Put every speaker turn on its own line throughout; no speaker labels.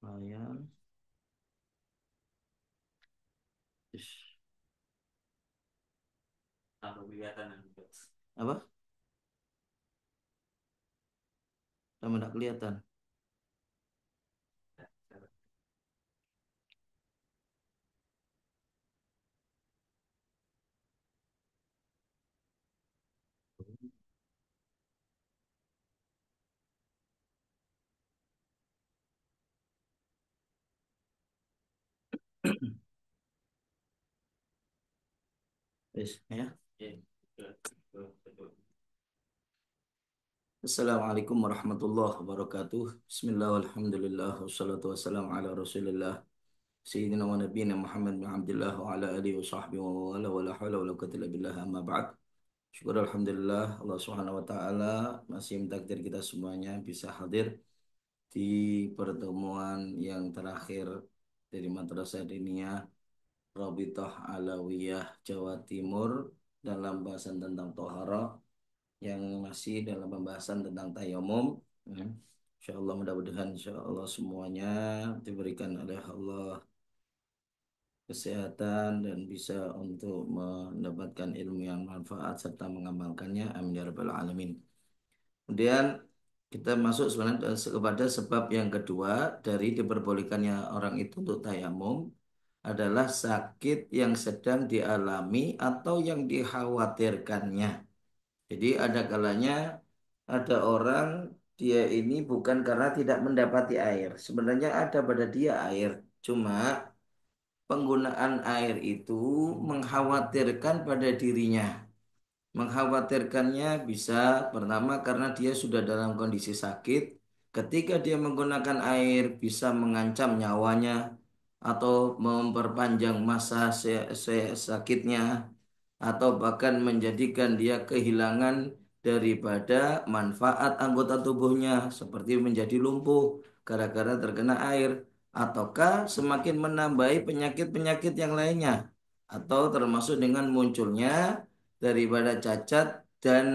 Lumayan. Ish.
Tambah kelihatan.
Apa? Sama tidak kelihatan. Ish, ya.
Iya, betul, betul, betul.
Assalamualaikum warahmatullahi wabarakatuh. Bismillah, alhamdulillah, wassalatu wassalamu ala rasulillah. Sayyidina wa nabiyina Muhammad bin Abdullah wa ala alihi wa sahbihi wa wala wa la hawla wa la quwwata illa billah amma ba'd. Syukur alhamdulillah Allah Subhanahu wa taala masih mentakdir kita semuanya bisa hadir di pertemuan yang terakhir dari Madrasah Diniyah Rabithah Alawiyah Jawa Timur dalam bahasan tentang toharoh yang masih dalam pembahasan tentang tayamum. Ya. Insya Allah mudah-mudahan insya Allah semuanya diberikan oleh Allah kesehatan dan bisa untuk mendapatkan ilmu yang manfaat serta mengamalkannya. Amin ya rabbal alamin. Kemudian kita masuk sebenarnya kepada sebab yang kedua dari diperbolehkannya orang itu untuk tayamum adalah sakit yang sedang dialami atau yang dikhawatirkannya. Jadi ada kalanya ada orang dia ini bukan karena tidak mendapati air. Sebenarnya ada pada dia air. Cuma penggunaan air itu mengkhawatirkan pada dirinya. Mengkhawatirkannya bisa pertama karena dia sudah dalam kondisi sakit. Ketika dia menggunakan air bisa mengancam nyawanya atau memperpanjang masa sakitnya atau bahkan menjadikan dia kehilangan daripada manfaat anggota tubuhnya seperti menjadi lumpuh gara-gara terkena air ataukah semakin menambahi penyakit-penyakit yang lainnya atau termasuk dengan munculnya daripada cacat dan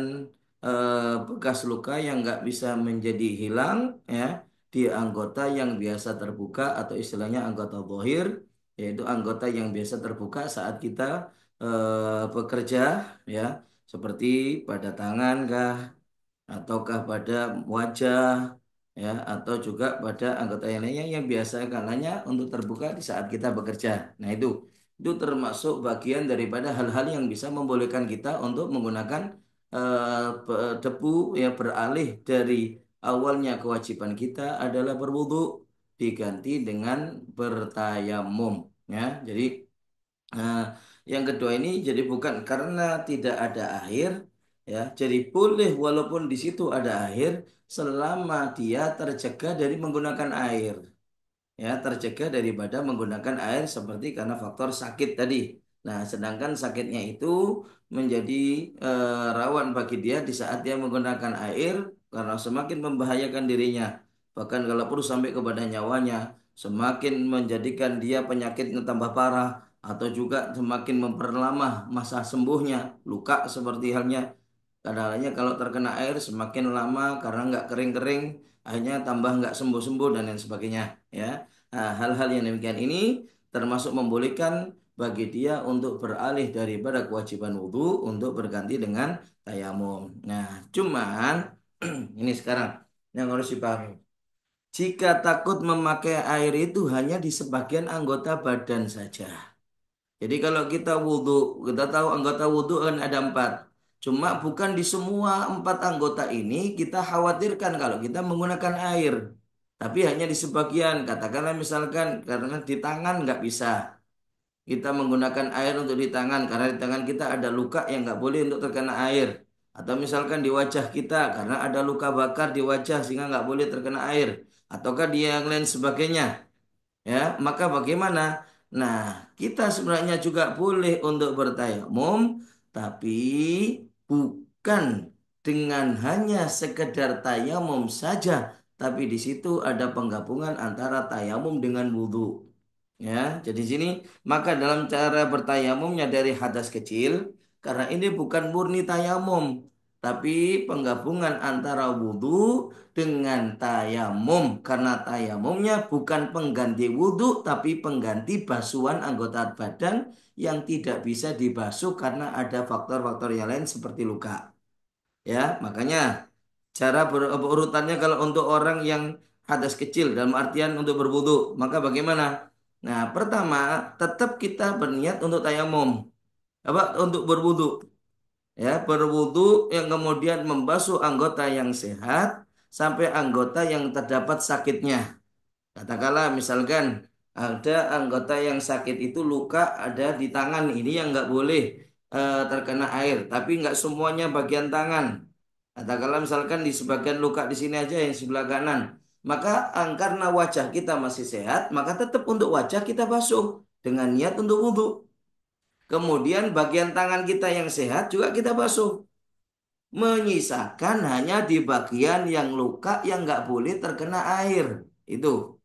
bekas luka yang nggak bisa menjadi hilang ya di anggota yang biasa terbuka atau istilahnya anggota bohir yaitu anggota yang biasa terbuka saat kita bekerja ya seperti pada tangan kah ataukah pada wajah ya atau juga pada anggota yang lainnya yang biasa kalanya untuk terbuka di saat kita bekerja. Nah, itu termasuk bagian daripada hal-hal yang bisa membolehkan kita untuk menggunakan debu yang beralih dari awalnya kewajiban kita adalah berwudu diganti dengan bertayamum ya. Jadi Nah, yang kedua ini jadi bukan karena tidak ada air, ya. Jadi boleh walaupun di situ ada air, selama dia tercegah dari menggunakan air, ya, tercegah daripada menggunakan air seperti karena faktor sakit tadi. Nah, sedangkan sakitnya itu menjadi rawan bagi dia di saat dia menggunakan air karena semakin membahayakan dirinya. Bahkan kalau perlu sampai kepada nyawanya, semakin menjadikan dia penyakitnya tambah parah atau juga semakin memperlama masa sembuhnya luka seperti halnya kadang-kadangnya kalau terkena air semakin lama karena nggak kering-kering akhirnya tambah nggak sembuh-sembuh dan lain sebagainya ya. Nah, hal-hal yang demikian ini termasuk membolehkan bagi dia untuk beralih daripada kewajiban wudhu untuk berganti dengan tayamum. Nah, cuman ini sekarang yang harus dipahami. Jika takut memakai air itu hanya di sebagian anggota badan saja. Jadi kalau kita wudhu, kita tahu anggota wudhu kan ada empat. Cuma bukan di semua empat anggota ini kita khawatirkan kalau kita menggunakan air. Tapi hanya di sebagian. Katakanlah misalkan karena di tangan nggak bisa. Kita menggunakan air untuk di tangan karena di tangan kita ada luka yang nggak boleh untuk terkena air. Atau misalkan di wajah kita karena ada luka bakar di wajah sehingga nggak boleh terkena air. Ataukah di yang lain sebagainya. Ya, maka bagaimana? Nah, kita sebenarnya juga boleh untuk bertayamum, tapi bukan dengan hanya sekedar tayamum saja, tapi di situ ada penggabungan antara tayamum dengan wudhu. Ya, jadi sini maka dalam cara bertayamumnya dari hadas kecil, karena ini bukan murni tayamum, tapi penggabungan antara wudhu dengan tayamum. Karena tayamumnya bukan pengganti wudhu, tapi pengganti basuhan anggota badan yang tidak bisa dibasuh karena ada faktor-faktor yang lain seperti luka. Ya, makanya cara berurutannya kalau untuk orang yang hadas kecil dalam artian untuk berwudhu, maka bagaimana? Nah, pertama tetap kita berniat untuk tayamum, apa untuk berwudhu, ya berwudhu yang kemudian membasuh anggota yang sehat sampai anggota yang terdapat sakitnya. Katakanlah misalkan ada anggota yang sakit itu luka ada di tangan ini yang nggak boleh terkena air, tapi nggak semuanya bagian tangan. Katakanlah misalkan di sebagian luka di sini aja yang sebelah kanan, maka karena wajah kita masih sehat, maka tetap untuk wajah kita basuh dengan niat untuk wudhu. Kemudian bagian tangan kita yang sehat juga kita basuh. Menyisakan hanya di bagian yang luka yang nggak boleh terkena air. Itu.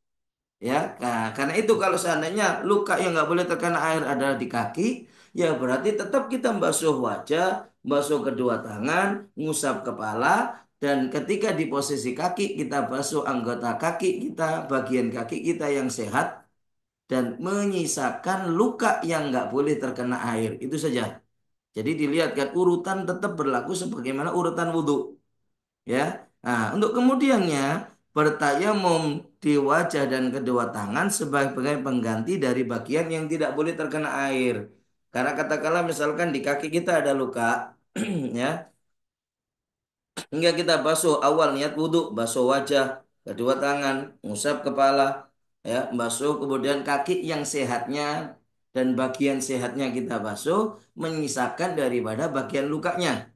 Ya, nah, karena itu kalau seandainya luka yang nggak boleh terkena air adalah di kaki, ya berarti tetap kita basuh wajah, basuh kedua tangan, ngusap kepala, dan ketika di posisi kaki kita basuh anggota kaki kita, bagian kaki kita yang sehat, dan menyisakan luka yang nggak boleh terkena air. Itu saja. Jadi dilihat kan urutan tetap berlaku sebagaimana urutan wudhu. Ya. Nah, untuk kemudiannya bertayamum di wajah dan kedua tangan sebagai pengganti dari bagian yang tidak boleh terkena air. Karena katakanlah misalkan di kaki kita ada luka, ya, hingga kita basuh awal niat wudhu, basuh wajah, kedua tangan, ngusap kepala, ya, basuh kemudian kaki yang sehatnya dan bagian sehatnya kita basuh, menyisakan daripada bagian lukanya.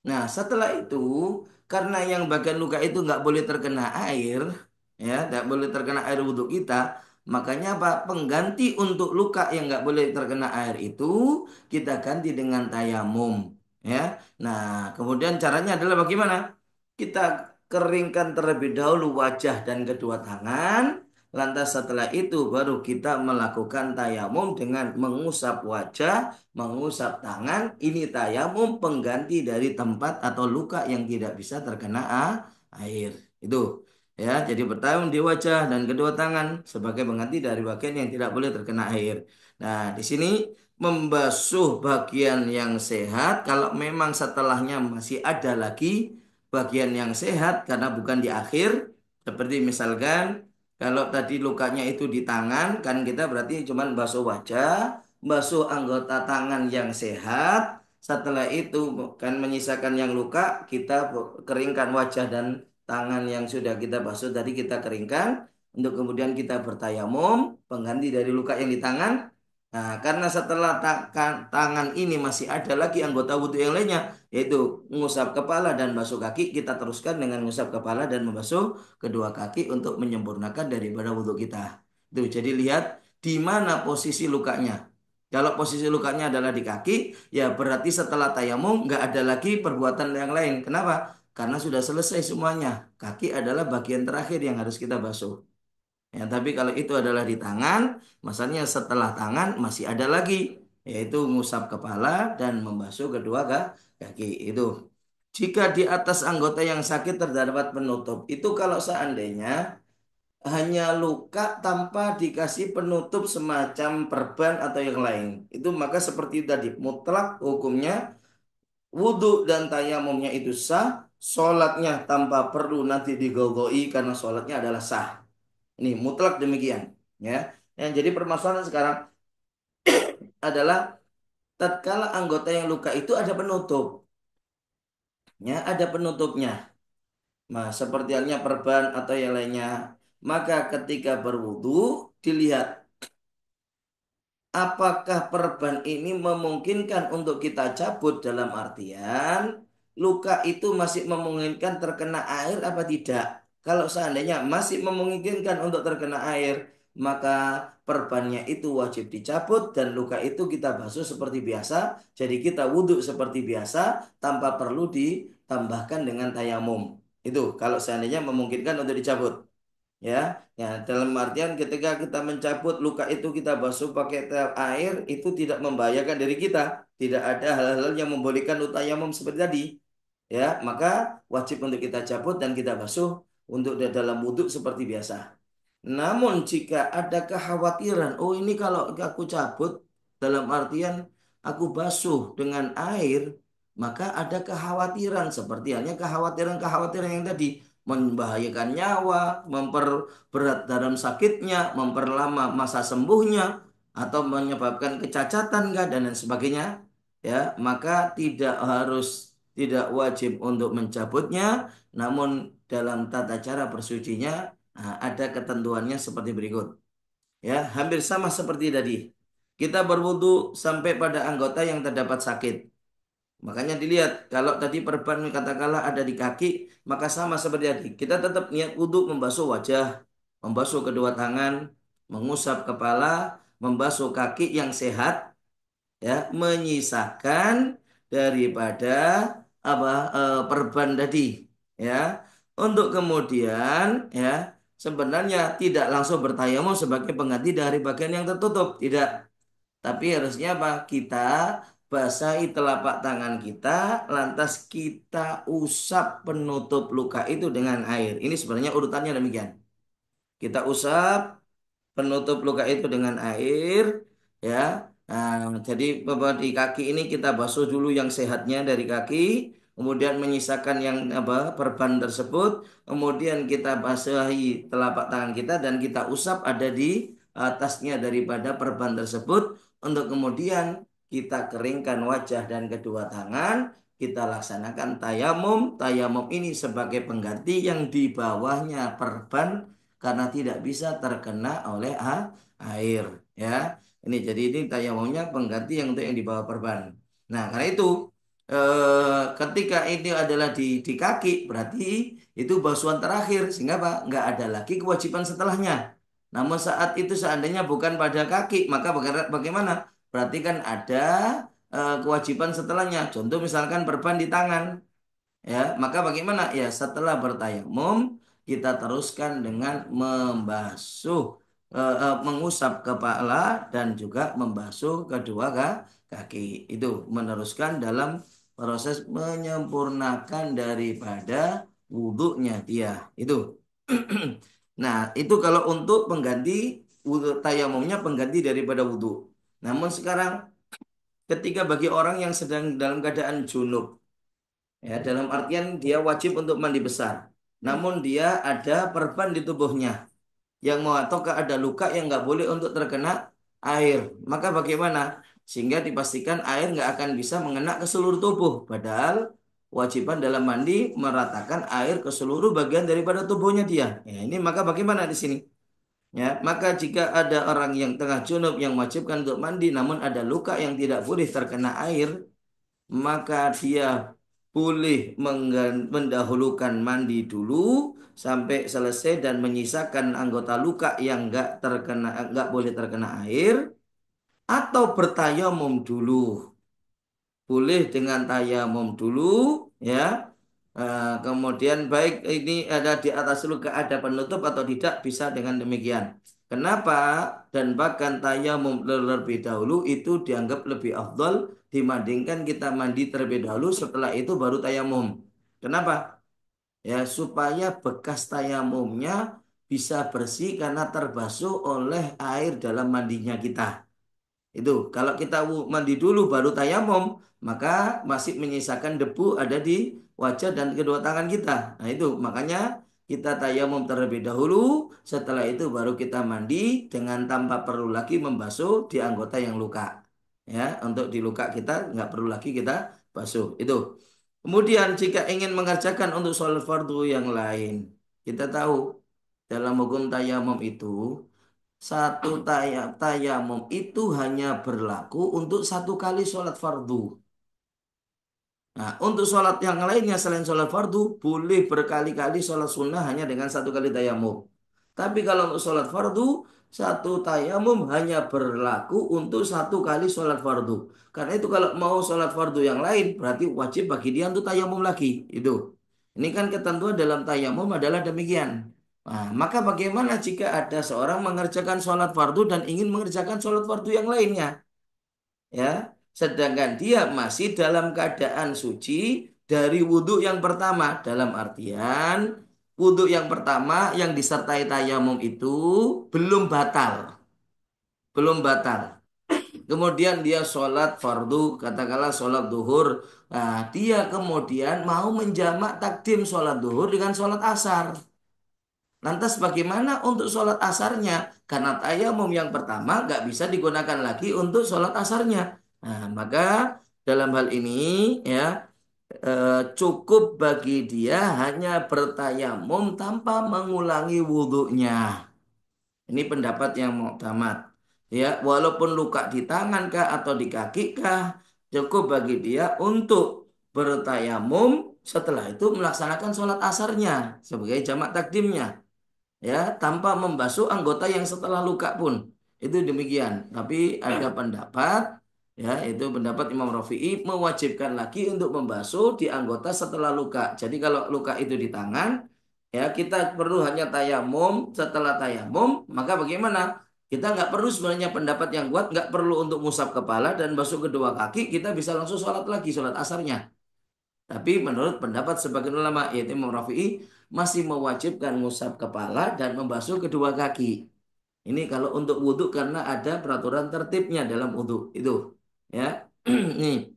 Nah, setelah itu, karena yang bagian luka itu nggak boleh terkena air, ya, nggak boleh terkena air wudhu kita, makanya apa? Pengganti untuk luka yang nggak boleh terkena air itu kita ganti dengan tayamum, ya. Nah, kemudian caranya adalah bagaimana? Kita keringkan terlebih dahulu wajah dan kedua tangan, lantas setelah itu baru kita melakukan tayamum dengan mengusap wajah, mengusap tangan. Ini tayamum pengganti dari tempat atau luka yang tidak bisa terkena air. Itu ya, jadi bertayamum di wajah dan kedua tangan sebagai pengganti dari bagian yang tidak boleh terkena air. Nah, di sini membasuh bagian yang sehat kalau memang setelahnya masih ada lagi bagian yang sehat karena bukan di akhir, seperti misalkan kalau tadi lukanya itu di tangan, kan kita berarti cuma basuh wajah, basuh anggota tangan yang sehat. Setelah itu kan menyisakan yang luka, kita keringkan wajah dan tangan yang sudah kita basuh tadi kita keringkan. Untuk kemudian kita bertayamum, pengganti dari luka yang di tangan. Nah, karena setelah tangan ini masih ada lagi anggota wudhu yang lainnya, yaitu mengusap kepala dan basuh kaki, kita teruskan dengan mengusap kepala dan membasuh kedua kaki untuk menyempurnakan daripada wudhu kita. Itu jadi lihat di mana posisi lukanya. Kalau posisi lukanya adalah di kaki, ya berarti setelah tayamum nggak ada lagi perbuatan yang lain. Kenapa? Karena sudah selesai semuanya. Kaki adalah bagian terakhir yang harus kita basuh. Ya, tapi kalau itu adalah di tangan, masalahnya setelah tangan masih ada lagi, yaitu mengusap kepala dan membasuh kedua kaki. Itu. Jika di atas anggota yang sakit terdapat penutup, itu kalau seandainya hanya luka tanpa dikasih penutup semacam perban atau yang lain. Itu maka seperti tadi, mutlak hukumnya wudhu dan tayamumnya itu sah, sholatnya tanpa perlu nanti digodoi karena sholatnya adalah sah. Ini mutlak demikian, ya. Yang jadi permasalahan sekarang adalah tatkala anggota yang luka itu ada penutup, ya, ada penutupnya. Nah, seperti halnya perban atau yang lainnya. Maka ketika berwudu dilihat apakah perban ini memungkinkan untuk kita cabut dalam artian luka itu masih memungkinkan terkena air apa tidak? Kalau seandainya masih memungkinkan untuk terkena air, maka perbannya itu wajib dicabut dan luka itu kita basuh seperti biasa. Jadi kita wudhu seperti biasa tanpa perlu ditambahkan dengan tayamum. Itu kalau seandainya memungkinkan untuk dicabut. Ya, ya dalam artian ketika kita mencabut luka itu kita basuh pakai air itu tidak membahayakan diri kita. Tidak ada hal-hal yang membolehkan tayamum seperti tadi. ya maka wajib untuk kita cabut dan kita basuh untuk dalam wudhu seperti biasa. Namun jika ada kekhawatiran, oh ini kalau aku cabut dalam artian aku basuh dengan air, maka ada kekhawatiran seperti halnya kekhawatiran-kekhawatiran yang tadi membahayakan nyawa, memperberat dalam sakitnya, memperlama masa sembuhnya, atau menyebabkan kecacatan enggak dan lain sebagainya, ya maka tidak wajib untuk mencabutnya, namun dalam tata cara bersucinya ada ketentuannya seperti berikut. Ya, hampir sama seperti tadi. Kita berwudu sampai pada anggota yang terdapat sakit. Makanya dilihat, kalau tadi perban katakanlah ada di kaki, maka sama seperti tadi. Kita tetap niat wudu membasuh wajah, membasuh kedua tangan, mengusap kepala, membasuh kaki yang sehat, ya, menyisakan daripada perban tadi, ya. Untuk kemudian, ya, sebenarnya tidak langsung bertayamum sebagai pengganti dari bagian yang tertutup, tidak. Tapi harusnya apa? Kita basahi telapak tangan kita, lantas kita usap penutup luka itu dengan air. Ini sebenarnya urutannya demikian. Kita usap penutup luka itu dengan air, ya. Jadi bahwa di kaki ini kita basuh dulu yang sehatnya dari kaki, kemudian menyisakan yang perban tersebut, kemudian kita basahi telapak tangan kita dan kita usap ada di atasnya daripada perban tersebut, untuk kemudian kita keringkan wajah dan kedua tangan, kita laksanakan tayamum. Tayamum ini sebagai pengganti yang di bawahnya perban karena tidak bisa terkena oleh air, ya. Jadi ini tayamumnya pengganti yang untuk yang di bawah perban. Nah, karena itu ketika ini adalah di kaki, berarti itu basuhan terakhir sehingga apa? Nggak ada lagi kewajiban setelahnya. Namun saat itu seandainya bukan pada kaki, maka bagaimana? Berarti kan ada kewajiban setelahnya. Contoh misalkan perban di tangan. Ya, maka bagaimana? Ya, setelah bertayamum, kita teruskan dengan mengusap kepala dan juga membasuh kedua kaki. Itu meneruskan dalam proses menyempurnakan daripada wudhunya dia. Itu. Nah, itu kalau untuk pengganti wudhu tayamumnya pengganti daripada wudhu. Namun sekarang ketika bagi orang yang sedang dalam keadaan junub, ya, dalam artian dia wajib untuk mandi besar. Namun dia ada perban di tubuhnya yang mau ataukah ada luka yang nggak boleh untuk terkena air. Maka bagaimana? Sehingga dipastikan air nggak akan bisa mengena ke seluruh tubuh. Padahal wajiban dalam mandi meratakan air ke seluruh bagian daripada tubuhnya dia. Ya, ini maka bagaimana di sini? Ya, maka jika ada orang yang tengah junub yang wajibkan untuk mandi, namun ada luka yang tidak boleh terkena air, maka dia boleh mendahulukan mandi dulu sampai selesai dan menyisakan anggota luka yang nggak boleh terkena air, atau bertayamum dulu. Boleh dengan tayamum dulu, ya. Kemudian baik ini ada di atas luka ada penutup atau tidak bisa dengan demikian. Kenapa? Dan bahkan tayamum terlebih dahulu itu dianggap lebih afdol dibandingkan kita mandi terlebih dahulu setelah itu baru tayamum. Kenapa? Ya, supaya bekas tayamumnya bisa bersih karena terbasuh oleh air dalam mandinya kita. Itu kalau kita mandi dulu baru tayamum, maka masih menyisakan debu ada di wajah dan kedua tangan kita. Nah, itu makanya kita tayamum terlebih dahulu, setelah itu baru kita mandi dengan tanpa perlu lagi membasuh di anggota yang luka. Ya, untuk di luka kita nggak perlu lagi kita basuh. Itu. Kemudian jika ingin mengerjakan untuk sholat fardu yang lain, kita tahu dalam hukum tayamum itu satu tayamum itu hanya berlaku untuk satu kali sholat fardu. Nah, untuk sholat yang lainnya selain sholat fardu, boleh berkali-kali sholat sunnah hanya dengan satu kali tayamum. Tapi kalau untuk sholat fardu, satu tayamum hanya berlaku untuk satu kali sholat fardu. Karena itu kalau mau sholat fardu yang lain, berarti wajib bagi dia untuk tayamum lagi. Itu. Ini kan ketentuan dalam tayamum adalah demikian. Nah, maka bagaimana jika ada seorang mengerjakan sholat fardu dan ingin mengerjakan sholat fardu yang lainnya? Ya, sedangkan dia masih dalam keadaan suci, dari wudhu yang pertama. Dalam artian wudhu yang pertama yang disertai tayamum itu belum batal. Belum batal. Kemudian dia sholat fardu, katakanlah sholat duhur. Nah, dia kemudian mau menjamak takdim sholat duhur dengan sholat asar. Lantas bagaimana untuk sholat asarnya? Karena tayamum yang pertama nggak bisa digunakan lagi untuk sholat asarnya. Nah, maka dalam hal ini ya cukup bagi dia hanya bertayamum tanpa mengulangi wudhunya. Ini pendapat yang muktamad. Ya, walaupun luka di tangan kah atau di kaki kah, cukup bagi dia untuk bertayamum setelah itu melaksanakan sholat asarnya sebagai jamak takdimnya ya tanpa membasuh anggota yang setelah luka pun itu demikian tapi ada pendapat ya itu pendapat Imam Rafi'i mewajibkan lagi untuk membasuh di anggota setelah luka jadi kalau luka itu di tangan ya kita perlu hanya tayamum setelah tayamum maka bagaimana kita nggak perlu sebenarnya pendapat yang kuat nggak perlu untuk musab kepala dan basuh kedua kaki kita bisa langsung sholat lagi sholat asarnya tapi menurut pendapat sebagian ulama yaitu Imam Rafi'i masih mewajibkan ngusap kepala dan membasuh kedua kaki. Ini kalau untuk wudhu karena ada peraturan tertibnya dalam wudhu itu. Ya, nih.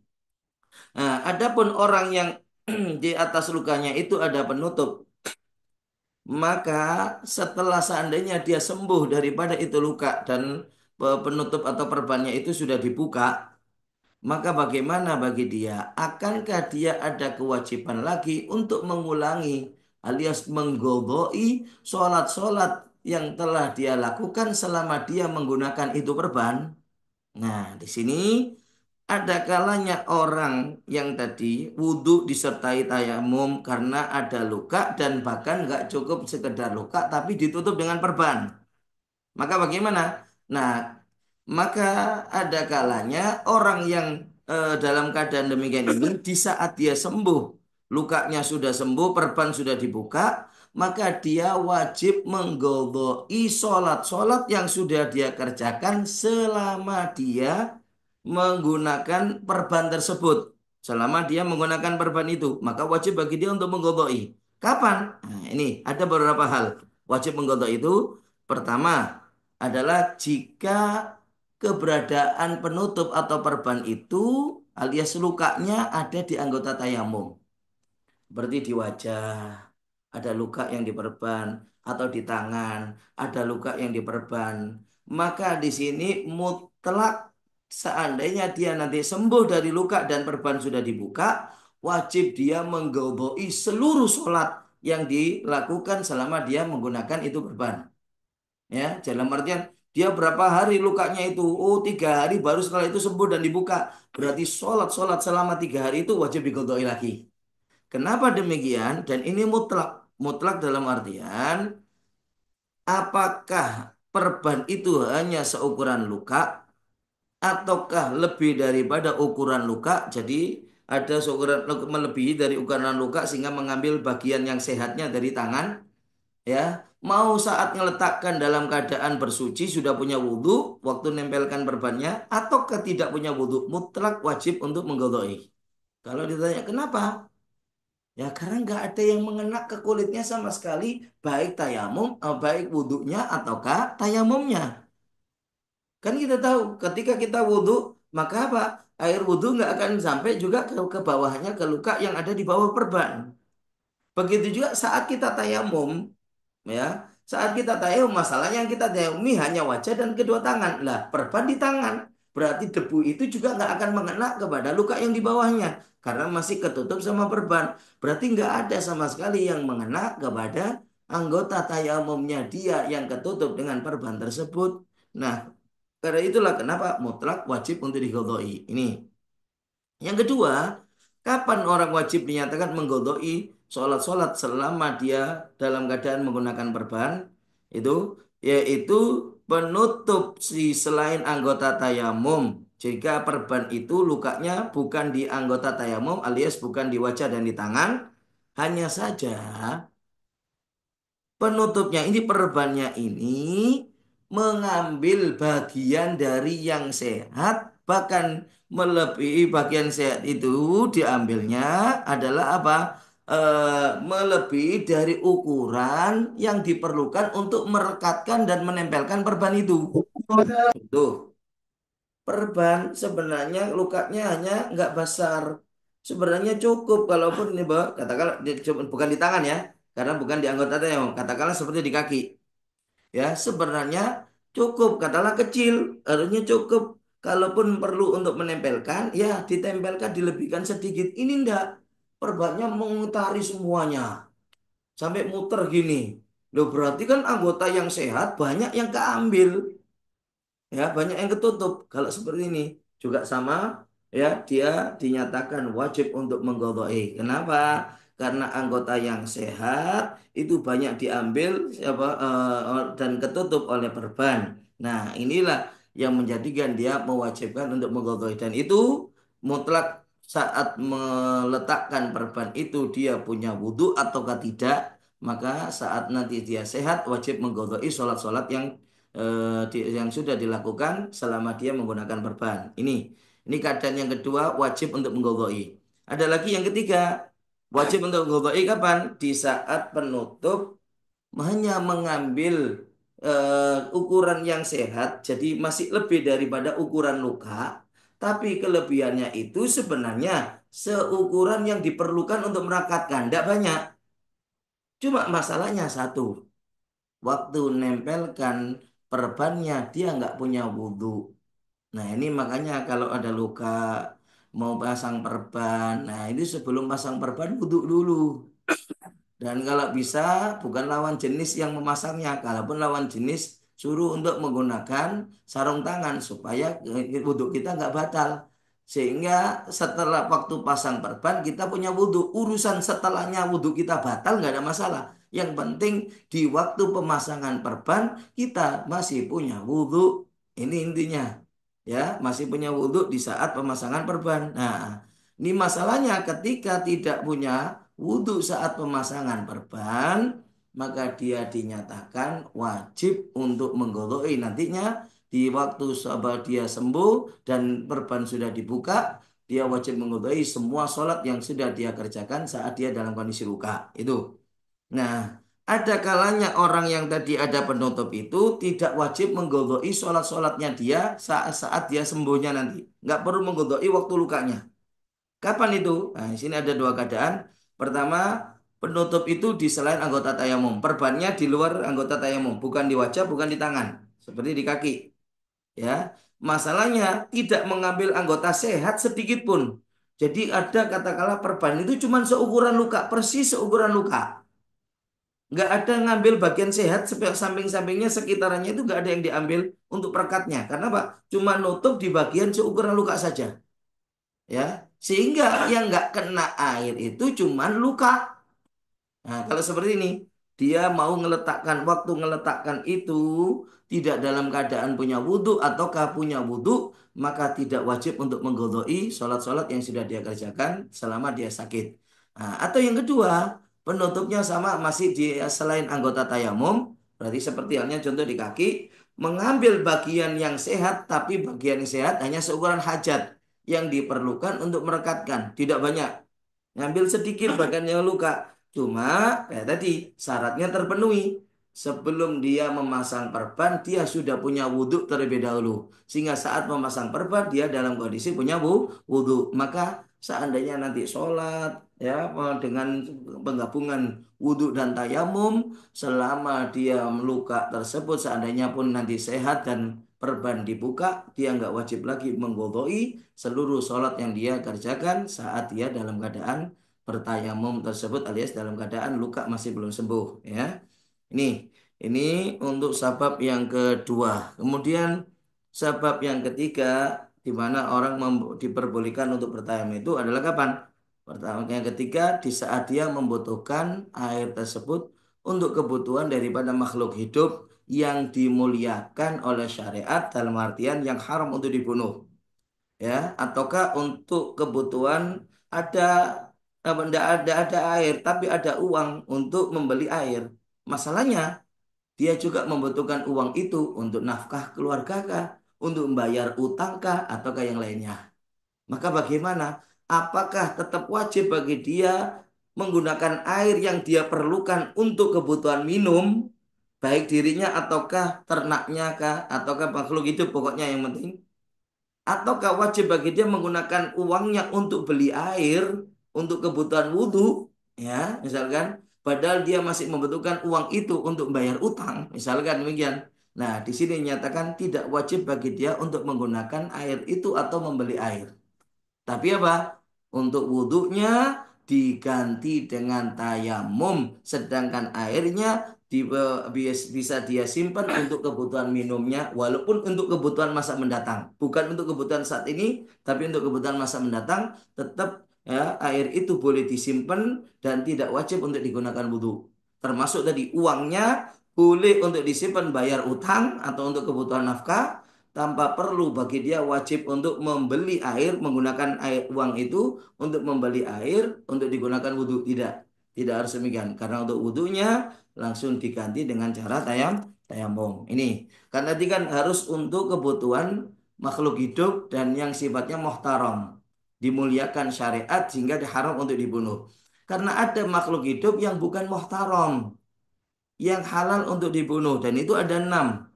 Nah, adapun orang yang di atas lukanya itu ada penutup, maka setelah seandainya dia sembuh daripada itu luka dan penutup atau perbannya itu sudah dibuka, maka bagaimana bagi dia? Akankah dia ada kewajiban lagi untuk mengulangi alias menggodoi sholat-sholat yang telah dia lakukan selama dia menggunakan itu perban? Nah, di sini ada kalanya orang yang tadi wudhu disertai tayamum karena ada luka dan bahkan nggak cukup sekedar luka tapi ditutup dengan perban. Maka bagaimana? Nah, maka ada kalanya orang yang dalam keadaan demikian ini di saat dia sembuh, lukanya sudah sembuh, perban sudah dibuka, maka dia wajib menggodoi sholat-sholat yang sudah dia kerjakan selama dia menggunakan perban tersebut. Selama dia menggunakan perban itu, maka wajib bagi dia untuk menggodoi. Kapan? Nah, ini ada beberapa hal. Wajib menggodoi itu pertama adalah jika keberadaan penutup atau perban itu alias lukanya ada di anggota tayamum. Seperti di wajah, ada luka yang diperban, atau di tangan, ada luka yang diperban. Maka di sini mutlak seandainya dia nanti sembuh dari luka dan perban sudah dibuka, wajib dia menggodoi seluruh sholat yang dilakukan selama dia menggunakan itu perban. Ya, dalam artian dia berapa hari lukanya itu? Oh, 3 hari baru setelah itu sembuh dan dibuka. Berarti sholat-sholat selama 3 hari itu wajib digodoi lagi. Kenapa demikian? Dan ini mutlak. Mutlak dalam artian apakah perban itu hanya seukuran luka ataukah lebih daripada ukuran luka? Jadi ada seukuran melebihi dari ukuran luka sehingga mengambil bagian yang sehatnya dari tangan ya mau saat ngeletakkan dalam keadaan bersuci sudah punya wudhu waktu nempelkan perbannya atau tidak punya wudhu mutlak wajib untuk menggodoi. Kalau ditanya kenapa? Ya karena nggak ada yang mengena ke kulitnya sama sekali baik tayamum, baik wudhunya ataukah tayamumnya. Kan kita tahu ketika kita wudhu maka apa? Air wudhu nggak akan sampai juga ke bawahnya ke luka yang ada di bawah perban. Begitu juga saat kita tayamum ya saat kita tayamum masalahnya yang kita tayamumi hanya wajah dan kedua tangan lah perban di tangan berarti debu itu juga nggak akan mengena kepada luka yang di bawahnya karena masih ketutup sama perban berarti nggak ada sama sekali yang mengena kepada anggota tayamumnya dia yang ketutup dengan perban tersebut nah karena itulah kenapa mutlak wajib untuk digodoi ini yang kedua, kapan orang wajib dinyatakan menggodoi sholat-sholat selama dia dalam keadaan menggunakan perban? Itu yaitu penutup si selain anggota tayamum. Jika perban itu lukanya bukan di anggota tayamum alias bukan di wajah dan di tangan, hanya saja penutupnya ini perbannya ini mengambil bagian dari yang sehat Bahkan melebihi bagian sehat itu diambilnya adalah apa? Melebihi dari ukuran yang diperlukan untuk merekatkan dan menempelkan perban itu. Tuh, perban sebenarnya lukanya hanya nggak besar. Sebenarnya cukup kalaupun ini Mbak, katakanlah bukan di tangan ya, karena bukan di anggota yang katakanlah seperti di kaki. Ya, sebenarnya cukup, katakanlah kecil, harusnya cukup. Kalaupun perlu untuk menempelkan, ya ditempelkan, dilebihkan sedikit. Ini enggak, perbannya mengutari semuanya sampai muter gini. Loh berarti kan anggota yang sehat banyak yang keambil. Ya, banyak yang ketutup. Kalau seperti ini juga sama, ya dia dinyatakan wajib untuk menggodoi. Kenapa? Karena anggota yang sehat itu banyak diambil dan ketutup oleh perban. Nah, inilah yang menjadikan dia mewajibkan untuk menggodoi. Dan itu mutlak saat meletakkan perban itu dia punya wudhu ataukah tidak, maka saat nanti dia sehat wajib menggodoi sholat-sholat yang sudah dilakukan selama dia menggunakan perban. Ini keadaan yang kedua wajib untuk menggodoi. Ada lagi yang ketiga, wajib untuk menggodoi kapan? Di saat penutup hanya mengambil ukuran yang sehat, jadi masih lebih daripada ukuran luka, tapi kelebihannya itu sebenarnya seukuran yang diperlukan untuk merakatkan, tidak banyak. Cuma masalahnya satu, waktu nempelkan perbannya dia nggak punya wudhu. Nah ini makanya kalau ada luka mau pasang perban, nah ini sebelum pasang perban wudhu dulu. Dan kalau bisa bukan lawan jenis yang memasangnya, kalaupun lawan jenis suruh untuk menggunakan sarung tangan supaya wudhu kita nggak batal. Sehingga setelah waktu pasang perban kita punya wudhu. Urusan setelahnya wudhu kita batal nggak ada masalah. Yang penting di waktu pemasangan perban kita masih punya wudhu. Ini intinya. Ya, masih punya wudhu di saat pemasangan perban. Nah, ini masalahnya ketika tidak punya wudhu saat pemasangan perban, maka dia dinyatakan wajib untuk menggodoi nantinya di waktu sahabat dia sembuh dan perban sudah dibuka, dia wajib menggodoi semua sholat yang sudah dia kerjakan saat dia dalam kondisi luka. Itu. Nah, ada kalanya orang yang tadi ada penutup itu tidak wajib menggodoi sholat-sholatnya dia saat dia sembuhnya nanti. Nggak perlu menggodoi waktu lukanya. Kapan itu? Nah, di sini ada dua keadaan. Pertama, penutup itu di selain anggota tayamum. Perbannya di luar anggota tayamum, bukan di wajah, bukan di tangan, seperti di kaki. Ya, masalahnya tidak mengambil anggota sehat sedikit pun. Jadi ada katakanlah perban itu cuma seukuran luka, persis seukuran luka. Nggak ada ngambil bagian sehat samping-sampingnya sekitarannya itu nggak ada yang diambil untuk perekatnya. Karena apa? Cuma nutup di bagian seukuran luka saja. Ya, sehingga yang nggak kena air itu cuman luka. Nah, kalau seperti ini, dia mau ngeletakkan, waktu ngeletakkan itu tidak dalam keadaan punya wudhu ataukah punya wudhu, maka tidak wajib untuk menggodoi sholat-sholat yang sudah dia kerjakan selama dia sakit. Nah, atau yang kedua, penutupnya sama masih di selain anggota tayamum, berarti seperti halnya contoh di kaki, mengambil bagian yang sehat, tapi bagian yang sehat hanya seukuran hajat yang diperlukan untuk merekatkan, tidak banyak. Ngambil sedikit bahkan yang luka. Cuma kayak tadi syaratnya terpenuhi. Sebelum dia memasang perban, dia sudah punya wudhu terlebih dahulu. Sehingga saat memasang perban, dia dalam kondisi punya wudhu. Maka seandainya nanti sholat, ya dengan penggabungan wudhu dan tayamum, selama dia meluka tersebut, seandainya pun nanti sehat dan perban dibuka, dia nggak wajib lagi menggodoi seluruh sholat yang dia kerjakan saat dia dalam keadaan bertayamum tersebut alias dalam keadaan luka masih belum sembuh ya. Ini ini untuk sebab yang kedua. Kemudian sebab yang ketiga di mana orang diperbolehkan untuk bertayamum itu adalah kapan? Pertama yang ketiga di saat dia membutuhkan air tersebut untuk kebutuhan daripada makhluk hidup yang dimuliakan oleh syariat dalam artian yang haram untuk dibunuh ya ataukah untuk kebutuhan ada ada air tapi ada uang untuk membeli air. Masalahnya dia juga membutuhkan uang itu untuk nafkah keluarga kah? untuk membayar utangkah ataukah yang lainnya. Maka bagaimana? Apakah tetap wajib bagi dia menggunakan air yang dia perlukan untuk kebutuhan minum, baik dirinya ataukah ternaknya kah, ataukah makhluk hidup pokoknya yang penting, ataukah wajib bagi dia menggunakan uangnya untuk beli air untuk kebutuhan wudhu, ya misalkan, padahal dia masih membutuhkan uang itu untuk membayar utang, misalkan demikian. Nah, di sini dinyatakan tidak wajib bagi dia untuk menggunakan air itu atau membeli air. Tapi apa? Untuk wudhunya diganti dengan tayamum, sedangkan airnya bisa dia simpan untuk kebutuhan minumnya, walaupun untuk kebutuhan masa mendatang, bukan untuk kebutuhan saat ini, tapi untuk kebutuhan masa mendatang, tetap ya air itu boleh disimpan dan tidak wajib untuk digunakan wudhu. Termasuk tadi uangnya boleh untuk disimpan bayar utang atau untuk kebutuhan nafkah, tanpa perlu bagi dia wajib untuk membeli air, menggunakan air uang itu untuk membeli air untuk digunakan wudhu. Tidak harus demikian, karena untuk wudhunya langsung diganti dengan cara tayamum ini, karena tadi kan harus untuk kebutuhan makhluk hidup dan yang sifatnya muhtaram, dimuliakan syariat sehingga diharam untuk dibunuh. Karena ada makhluk hidup yang bukan muhtaram, yang halal untuk dibunuh, dan itu ada 6.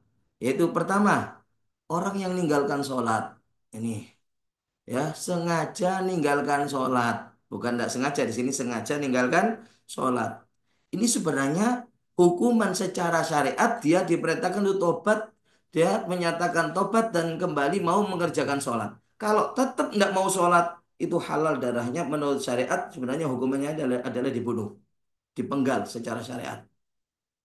Yaitu pertama, orang yang meninggalkan sholat. Ini ya sengaja meninggalkan sholat, bukan tidak sengaja, di sini sengaja meninggalkan sholat. Ini sebenarnya hukuman secara syariat, dia diperintahkan untuk tobat, dia menyatakan tobat dan kembali mau mengerjakan sholat. Kalau tetap tidak mau sholat, itu halal darahnya menurut syariat, sebenarnya hukumannya adalah dibunuh, dipenggal secara syariat.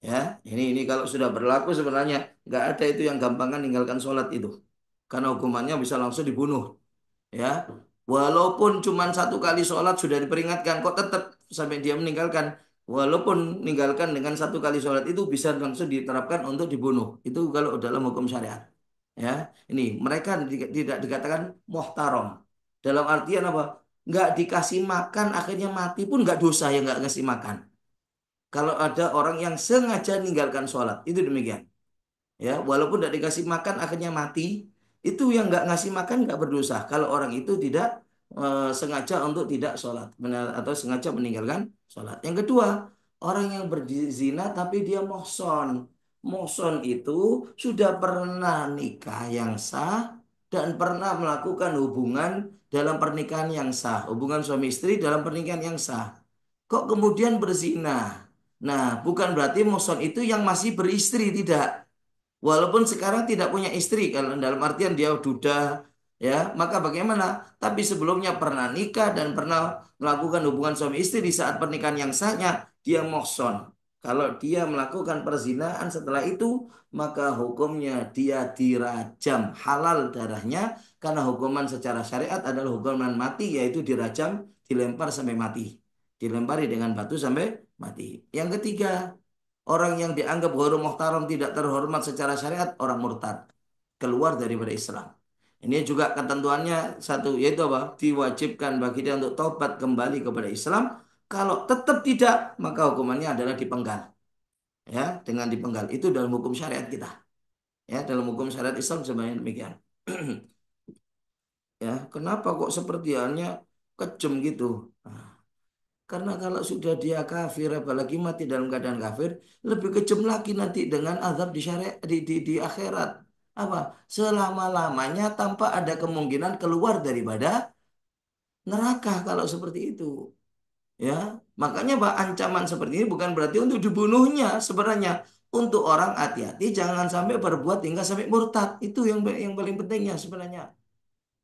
Ya, ini kalau sudah berlaku sebenarnya nggak ada itu yang gampangan meninggalkan sholat itu, karena hukumannya bisa langsung dibunuh. Ya, walaupun cuma satu kali sholat sudah diperingatkan, kok tetap sampai dia meninggalkan. Walaupun meninggalkan dengan satu kali sholat itu bisa langsung diterapkan untuk dibunuh. Itu kalau dalam hukum syariat. Ya, ini mereka tidak dikatakan muhtaram. Dalam artian apa? Nggak dikasih makan akhirnya mati pun nggak dosa yang nggak ngasih makan. Kalau ada orang yang sengaja meninggalkan sholat, itu demikian. Ya, walaupun tidak dikasih makan akhirnya mati, itu yang nggak ngasih makan nggak berdosa kalau orang itu tidak sengaja untuk tidak sholat atau sengaja meninggalkan sholat. Yang kedua, orang yang berzina tapi dia mohson. Mohson itu sudah pernah nikah yang sah dan pernah melakukan hubungan dalam pernikahan yang sah, hubungan suami istri dalam pernikahan yang sah, kok kemudian berzina. Nah, bukan berarti mohson itu yang masih beristri, tidak. Walaupun sekarang tidak punya istri, kalau dalam artian dia duda, ya, maka bagaimana? Tapi sebelumnya pernah nikah dan pernah melakukan hubungan suami istri di saat pernikahan yang sahnya, dia mohson. Kalau dia melakukan perzinahan setelah itu, maka hukumnya dia dirajam, halal darahnya, karena hukuman secara syariat adalah hukuman mati, yaitu dirajam, dilempar sampai mati. Dilempari dengan batu sampai mati. Yang ketiga, orang yang dianggap gharu muhtaram, tidak terhormat secara syariat, orang murtad, keluar daripada Islam. Ini juga ketentuannya satu, yaitu apa? Diwajibkan bagi dia untuk taubat kembali kepada Islam. Kalau tetap tidak, maka hukumannya adalah dipenggal. Ya, dengan dipenggal. Itu dalam hukum syariat kita. Ya, dalam hukum syariat Islam sebenarnya demikian. Ya, kenapa kok sepertiannya kejam gitu? Nah, karena kalau sudah dia kafir, apalagi mati dalam keadaan kafir, lebih kejam lagi nanti dengan azab di syariat di akhirat. Apa? Selama-lamanya tanpa ada kemungkinan keluar daripada neraka kalau seperti itu. Ya, makanya Pak, ancaman seperti ini bukan berarti untuk dibunuhnya sebenarnya. Untuk orang hati-hati jangan sampai berbuat hingga sampai murtad. Itu yang paling pentingnya sebenarnya,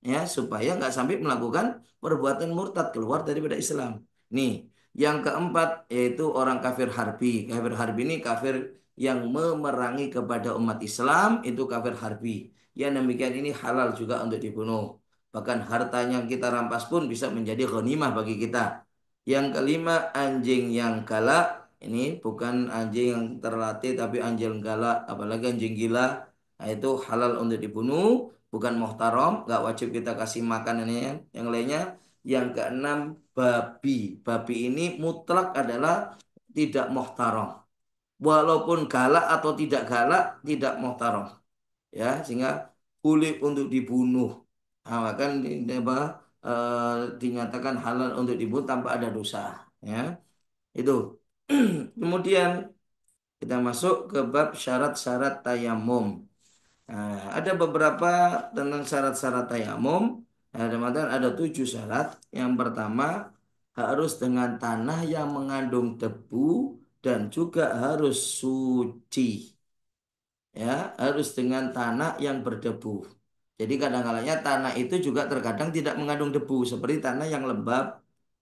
ya, supaya nggak sampai melakukan perbuatan murtad, keluar daripada Islam. Nih, yang keempat yaitu orang kafir harbi. Kafir harbi ini kafir yang memerangi kepada umat Islam, itu kafir harbi. Yang demikian ini halal juga untuk dibunuh. Bahkan hartanya yang kita rampas pun bisa menjadi ghanimah bagi kita. Yang kelima, anjing yang galak. Ini bukan anjing yang terlatih tapi anjing galak, apalagi anjing gila. Nah, itu halal untuk dibunuh, bukan muhtaram, nggak wajib kita kasih makan ini ya. Yang lainnya, yang keenam, babi. Babi ini mutlak adalah tidak muhtaram, walaupun galak atau tidak galak, tidak muhtaram, ya, sehingga boleh untuk dibunuh. Nah, bahkan dinyatakan halal untuk dibunuh tanpa ada dosa. Ya, itu. Kemudian kita masuk ke bab syarat-syarat tayamum. Nah, ada beberapa tentang syarat-syarat tayamum. Ada mengatakan ada 7 syarat. Yang pertama harus dengan tanah yang mengandung debu dan juga harus suci. Ya, harus dengan tanah yang berdebu. Jadi kadang-kadangnya tanah itu juga terkadang tidak mengandung debu, seperti tanah yang lembab,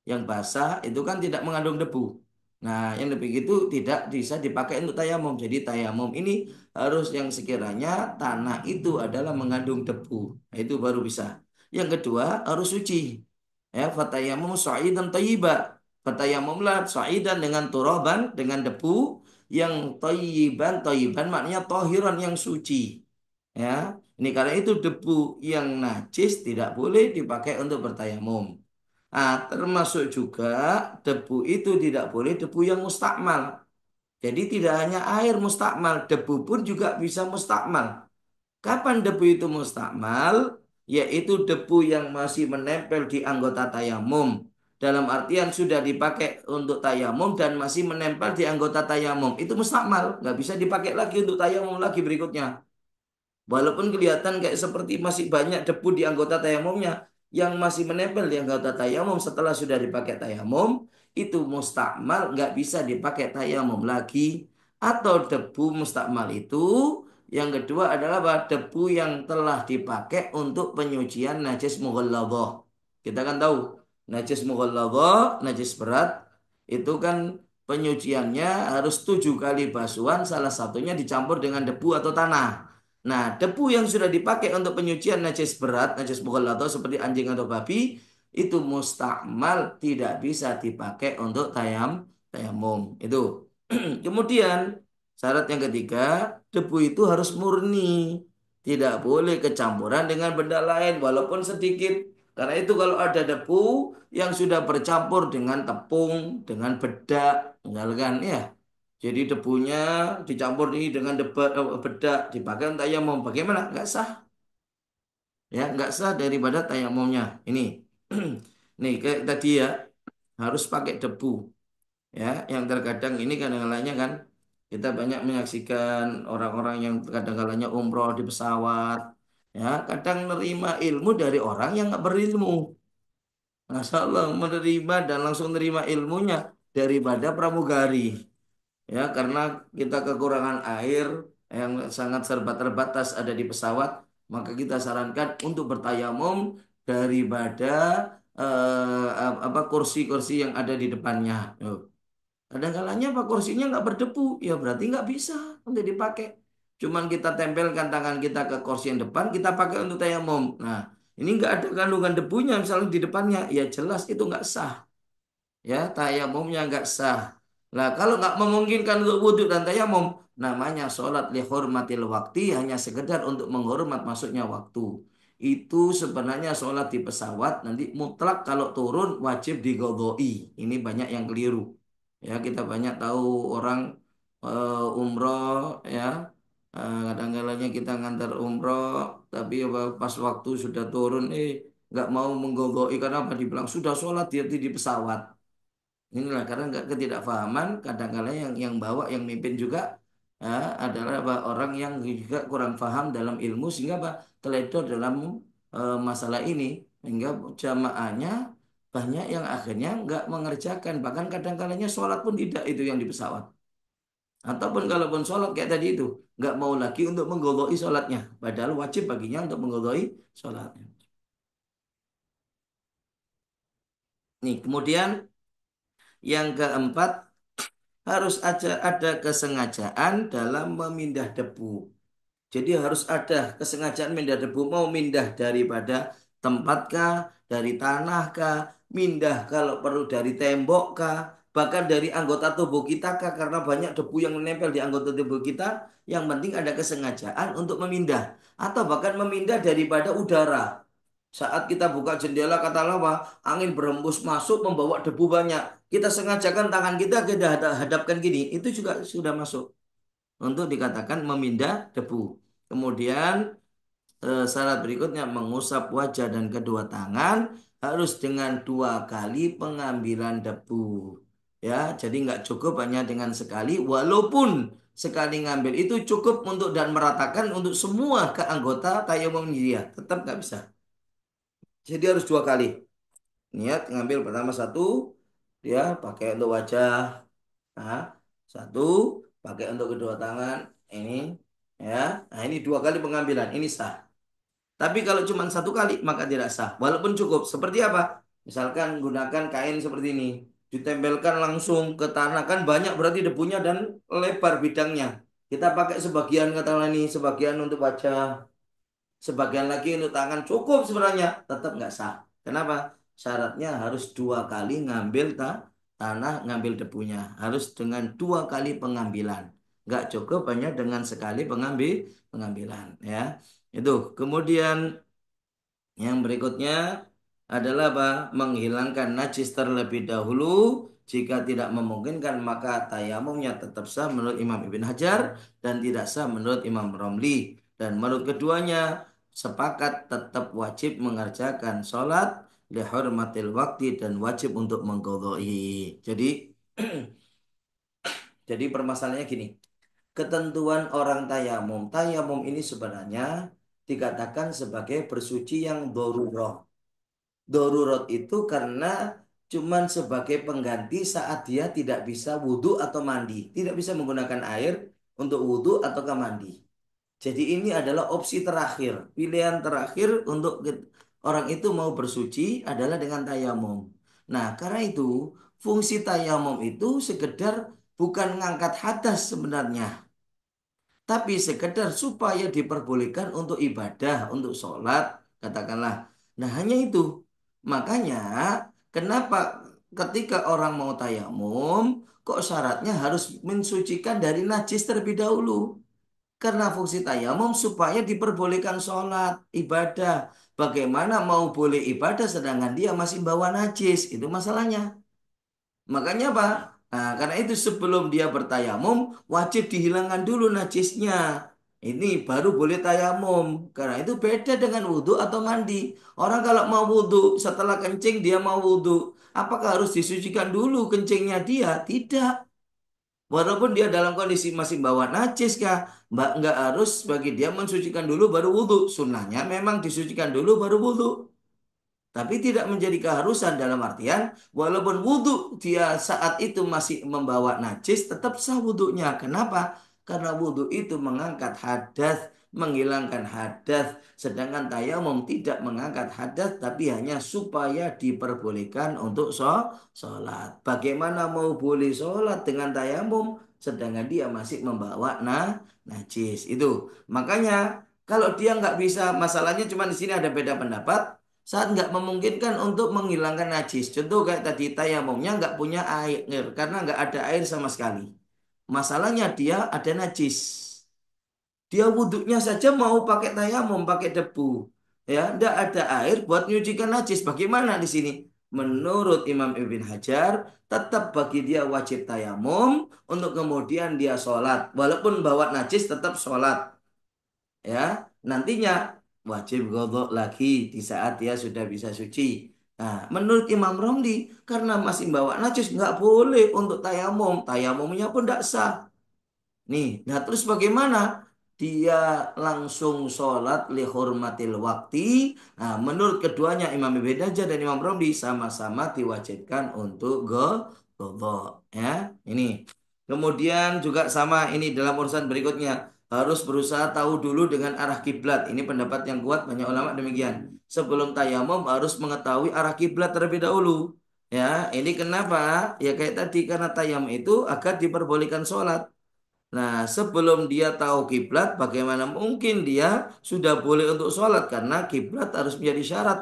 yang basah itu kan tidak mengandung debu. Nah, yang lebih itu tidak bisa dipakai untuk tayamum. Jadi tayamum ini harus yang sekiranya tanah itu adalah mengandung debu. Nah, itu baru bisa. Yang kedua harus suci. Ya, fatayamum sa'idan thayyiba. Fatayamumlah sa'idan dengan turaban, dengan debu yang thayyiban maknanya tohiran yang suci. Ya, ini karena itu debu yang najis tidak boleh dipakai untuk bertayamum. Ah, termasuk juga debu itu tidak boleh debu yang mustakmal. Jadi tidak hanya air mustakmal, debu pun juga bisa mustakmal. Kapan debu itu mustakmal? Yaitu debu yang masih menempel di anggota tayamum. Dalam artian sudah dipakai untuk tayamum dan masih menempel di anggota tayamum. Itu mustakmal, nggak bisa dipakai lagi untuk tayamum lagi berikutnya. Walaupun kelihatan kayak seperti masih banyak debu di anggota tayamumnya yang masih menempel di anggota tayamum setelah sudah dipakai tayamum, itu mustakmal nggak bisa dipakai tayamum lagi. Atau debu mustakmal itu yang kedua adalah debu yang telah dipakai untuk penyucian najis mughalladhah. Kita kan tahu najis mughalladhah, najis berat itu kan penyuciannya harus 7 kali basuhan, salah satunya dicampur dengan debu atau tanah. Nah, debu yang sudah dipakai untuk penyucian najis berat, najis mughalladhah seperti anjing atau babi, itu mustakmal tidak bisa dipakai untuk tayamum. Itu. Kemudian syarat yang ketiga, debu itu harus murni. Tidak boleh kecampuran dengan benda lain walaupun sedikit. Karena itu kalau ada debu yang sudah bercampur dengan tepung, dengan bedak, misalkan ya. Jadi debunya dicampur ini dengan bedak dipakai untuk tayamum. Bagaimana? Nggak sah. Ya, nggak sah daripada tayamumnya. Ini. Nih, kayak tadi ya, harus pakai debu. Ya, yang terkadang ini kadang-kadangnya kan kita banyak menyaksikan orang-orang yang kadang-kadangnya umroh di pesawat. Ya, kadang menerima ilmu dari orang yang nggak berilmu. Masya Allah, menerima dan langsung menerima ilmunya daripada pramugari. Ya, karena kita kekurangan air yang sangat serba terbatas ada di pesawat, maka kita sarankan untuk bertayamum daripada apa kursi-kursi yang ada di depannya. Tuh. Kadang-kalanya apa kursinya nggak berdebu, ya berarti nggak bisa untuk dipakai. Cuman kita tempelkan tangan kita ke kursi yang depan, kita pakai untuk tayamum. Nah, ini nggak ada kandungan debunya misalnya di depannya, ya jelas itu nggak sah. Ya, tayamumnya nggak sah. Nah, kalau nggak memungkinkan untuk wudhu dan tayamum, namanya sholat li hurmatil waktu hanya sekedar untuk menghormat masuknya waktu. Itu sebenarnya sholat di pesawat nanti mutlak kalau turun wajib digodoi. Ini banyak yang keliru. Ya, kita banyak tahu orang umroh ya. Kadang-kadangnya kita ngantar umroh, tapi pas waktu sudah turun, nggak mau menggodoi karena apa? Dibilang sudah sholat dia di pesawat. Inilah karena nggak ketidakfahaman kadang-kadang yang bawa yang mimpin juga ya, adalah orang yang juga kurang paham dalam ilmu sehingga teledor dalam masalah ini sehingga jamaahnya banyak yang akhirnya nggak mengerjakan bahkan kadang-kadangnya sholat pun tidak itu yang di pesawat ataupun kalaupun sholat kayak tadi itu nggak mau lagi untuk menggodoi sholatnya padahal wajib baginya untuk menggodoi sholatnya. Nih kemudian yang keempat harus ada kesengajaan dalam memindah debu. Jadi harus ada kesengajaan mindah debu. Mau mindah daripada tempatkah, dari tanahkah, mindah kalau perlu dari tembokkah, bahkan dari anggota tubuh kita kah, karena banyak debu yang menempel di anggota tubuh kita. Yang penting ada kesengajaan untuk memindah. Atau bahkan memindah daripada udara. Saat kita buka jendela kata lama, angin berhembus masuk membawa debu banyak. Kita sengajakan tangan kita hadapkan gini, itu juga sudah masuk untuk dikatakan memindah debu. Kemudian Syarat berikutnya mengusap wajah dan kedua tangan harus dengan dua kali pengambilan debu. Ya, jadi nggak cukup hanya dengan sekali, walaupun sekali ngambil itu cukup untuk dan meratakan untuk semua ke anggota tayamum dia, tetap nggak bisa. Jadi harus dua kali. Niat ngambil pertama satu, dia pakai untuk wajah, nah, satu pakai untuk kedua tangan, ini, ya, nah ini dua kali pengambilan, ini sah. Tapi kalau cuma satu kali maka tidak sah. Walaupun cukup. Seperti apa? Misalkan gunakan kain seperti ini. Ditempelkan langsung ke tanah. Kan banyak berarti debunya dan lebar bidangnya. Kita pakai sebagian katakanlah ini. Sebagian untuk wajah. Sebagian lagi untuk tangan. Cukup sebenarnya. Tetap nggak sah. Kenapa? Syaratnya harus dua kali ngambil tanah, ngambil debunya. Harus dengan dua kali pengambilan. Nggak cukup hanya dengan sekali pengambilan. Ya. Itu. Kemudian yang berikutnya adalah apa? Menghilangkan najis terlebih dahulu. Jika tidak memungkinkan maka tayamumnya tetap sah menurut Imam Ibn Hajar dan tidak sah menurut Imam Romli. Dan menurut keduanya sepakat tetap wajib mengerjakan sholat lihurmatil waktu dan wajib untuk mengqadha'i. Jadi permasalahannya gini. Ketentuan orang tayamum. Tayamum ini sebenarnya dikatakan sebagai bersuci yang darurat. Darurat itu karena cuman sebagai pengganti saat dia tidak bisa wudhu atau mandi. Tidak bisa menggunakan air untuk wudhu atau ke mandi. Jadi ini adalah opsi terakhir. Pilihan terakhir untuk orang itu mau bersuci adalah dengan tayamum. Nah, karena itu fungsi tayamum itu sekedar bukan ngangkat hadas sebenarnya. Tapi sekedar supaya diperbolehkan untuk ibadah, untuk sholat, katakanlah. Nah, hanya itu. Makanya, kenapa ketika orang mau tayamum, kok syaratnya harus mensucikan dari najis terlebih dahulu? Karena fungsi tayamum supaya diperbolehkan sholat, ibadah. Bagaimana mau boleh ibadah sedangkan dia masih bawa najis? Itu masalahnya. Makanya apa? Nah, karena itu sebelum dia bertayamum wajib dihilangkan dulu najisnya. Ini baru boleh tayamum. Karena itu beda dengan wudhu atau mandi. Orang kalau mau wudhu setelah kencing dia mau wudhu. Apakah harus disucikan dulu kencingnya dia? Tidak. Walaupun dia dalam kondisi masih bawa najis kah? Mbak nggak harus bagi dia mensucikan dulu baru wudhu. Sunnahnya memang disucikan dulu baru wudhu. Tapi tidak menjadi keharusan dalam artian walaupun wudhu dia saat itu masih membawa najis tetap sah wudhunya. Kenapa? Karena wudhu itu mengangkat hadas, menghilangkan hadas. Sedangkan tayamum tidak mengangkat hadas tapi hanya supaya diperbolehkan untuk sholat. Bagaimana mau boleh sholat dengan tayamum sedangkan dia masih membawa najis. Itu. Makanya kalau dia nggak bisa, masalahnya cuma di sini ada beda pendapat saat nggak memungkinkan untuk menghilangkan najis. Contoh kayak tadi tayamumnya nggak punya air karena nggak ada air sama sekali. Masalahnya dia ada najis. Dia wudhunya saja mau pakai tayamum, pakai debu. Ya, nggak ada air buat menyucikan najis. Bagaimana di sini? Menurut Imam Ibn Hajar, tetap bagi dia wajib tayamum untuk kemudian dia sholat. Walaupun bawa najis tetap sholat ya nantinya wajib godok lagi di saat dia sudah bisa suci. Nah, menurut Imam Romli karena masih bawa najis nggak boleh untuk tayamum, tayamumnya pun tidak sah. Nih, nah terus bagaimana? Dia langsung sholat lihurmatil wakti. Nah, menurut keduanya Imam Ibn Hajar dan Imam Romli sama-sama diwajibkan untuk godok. Ya, ini. Kemudian juga sama ini dalam urusan berikutnya harus berusaha tahu dulu dengan arah kiblat. Ini pendapat yang kuat banyak ulama demikian. Sebelum tayamum harus mengetahui arah kiblat terlebih dahulu. Ya, ini kenapa? Ya kayak tadi karena tayamum itu agar diperbolehkan sholat. Nah, sebelum dia tahu kiblat, bagaimana mungkin dia sudah boleh untuk sholat? Karena kiblat harus menjadi syarat.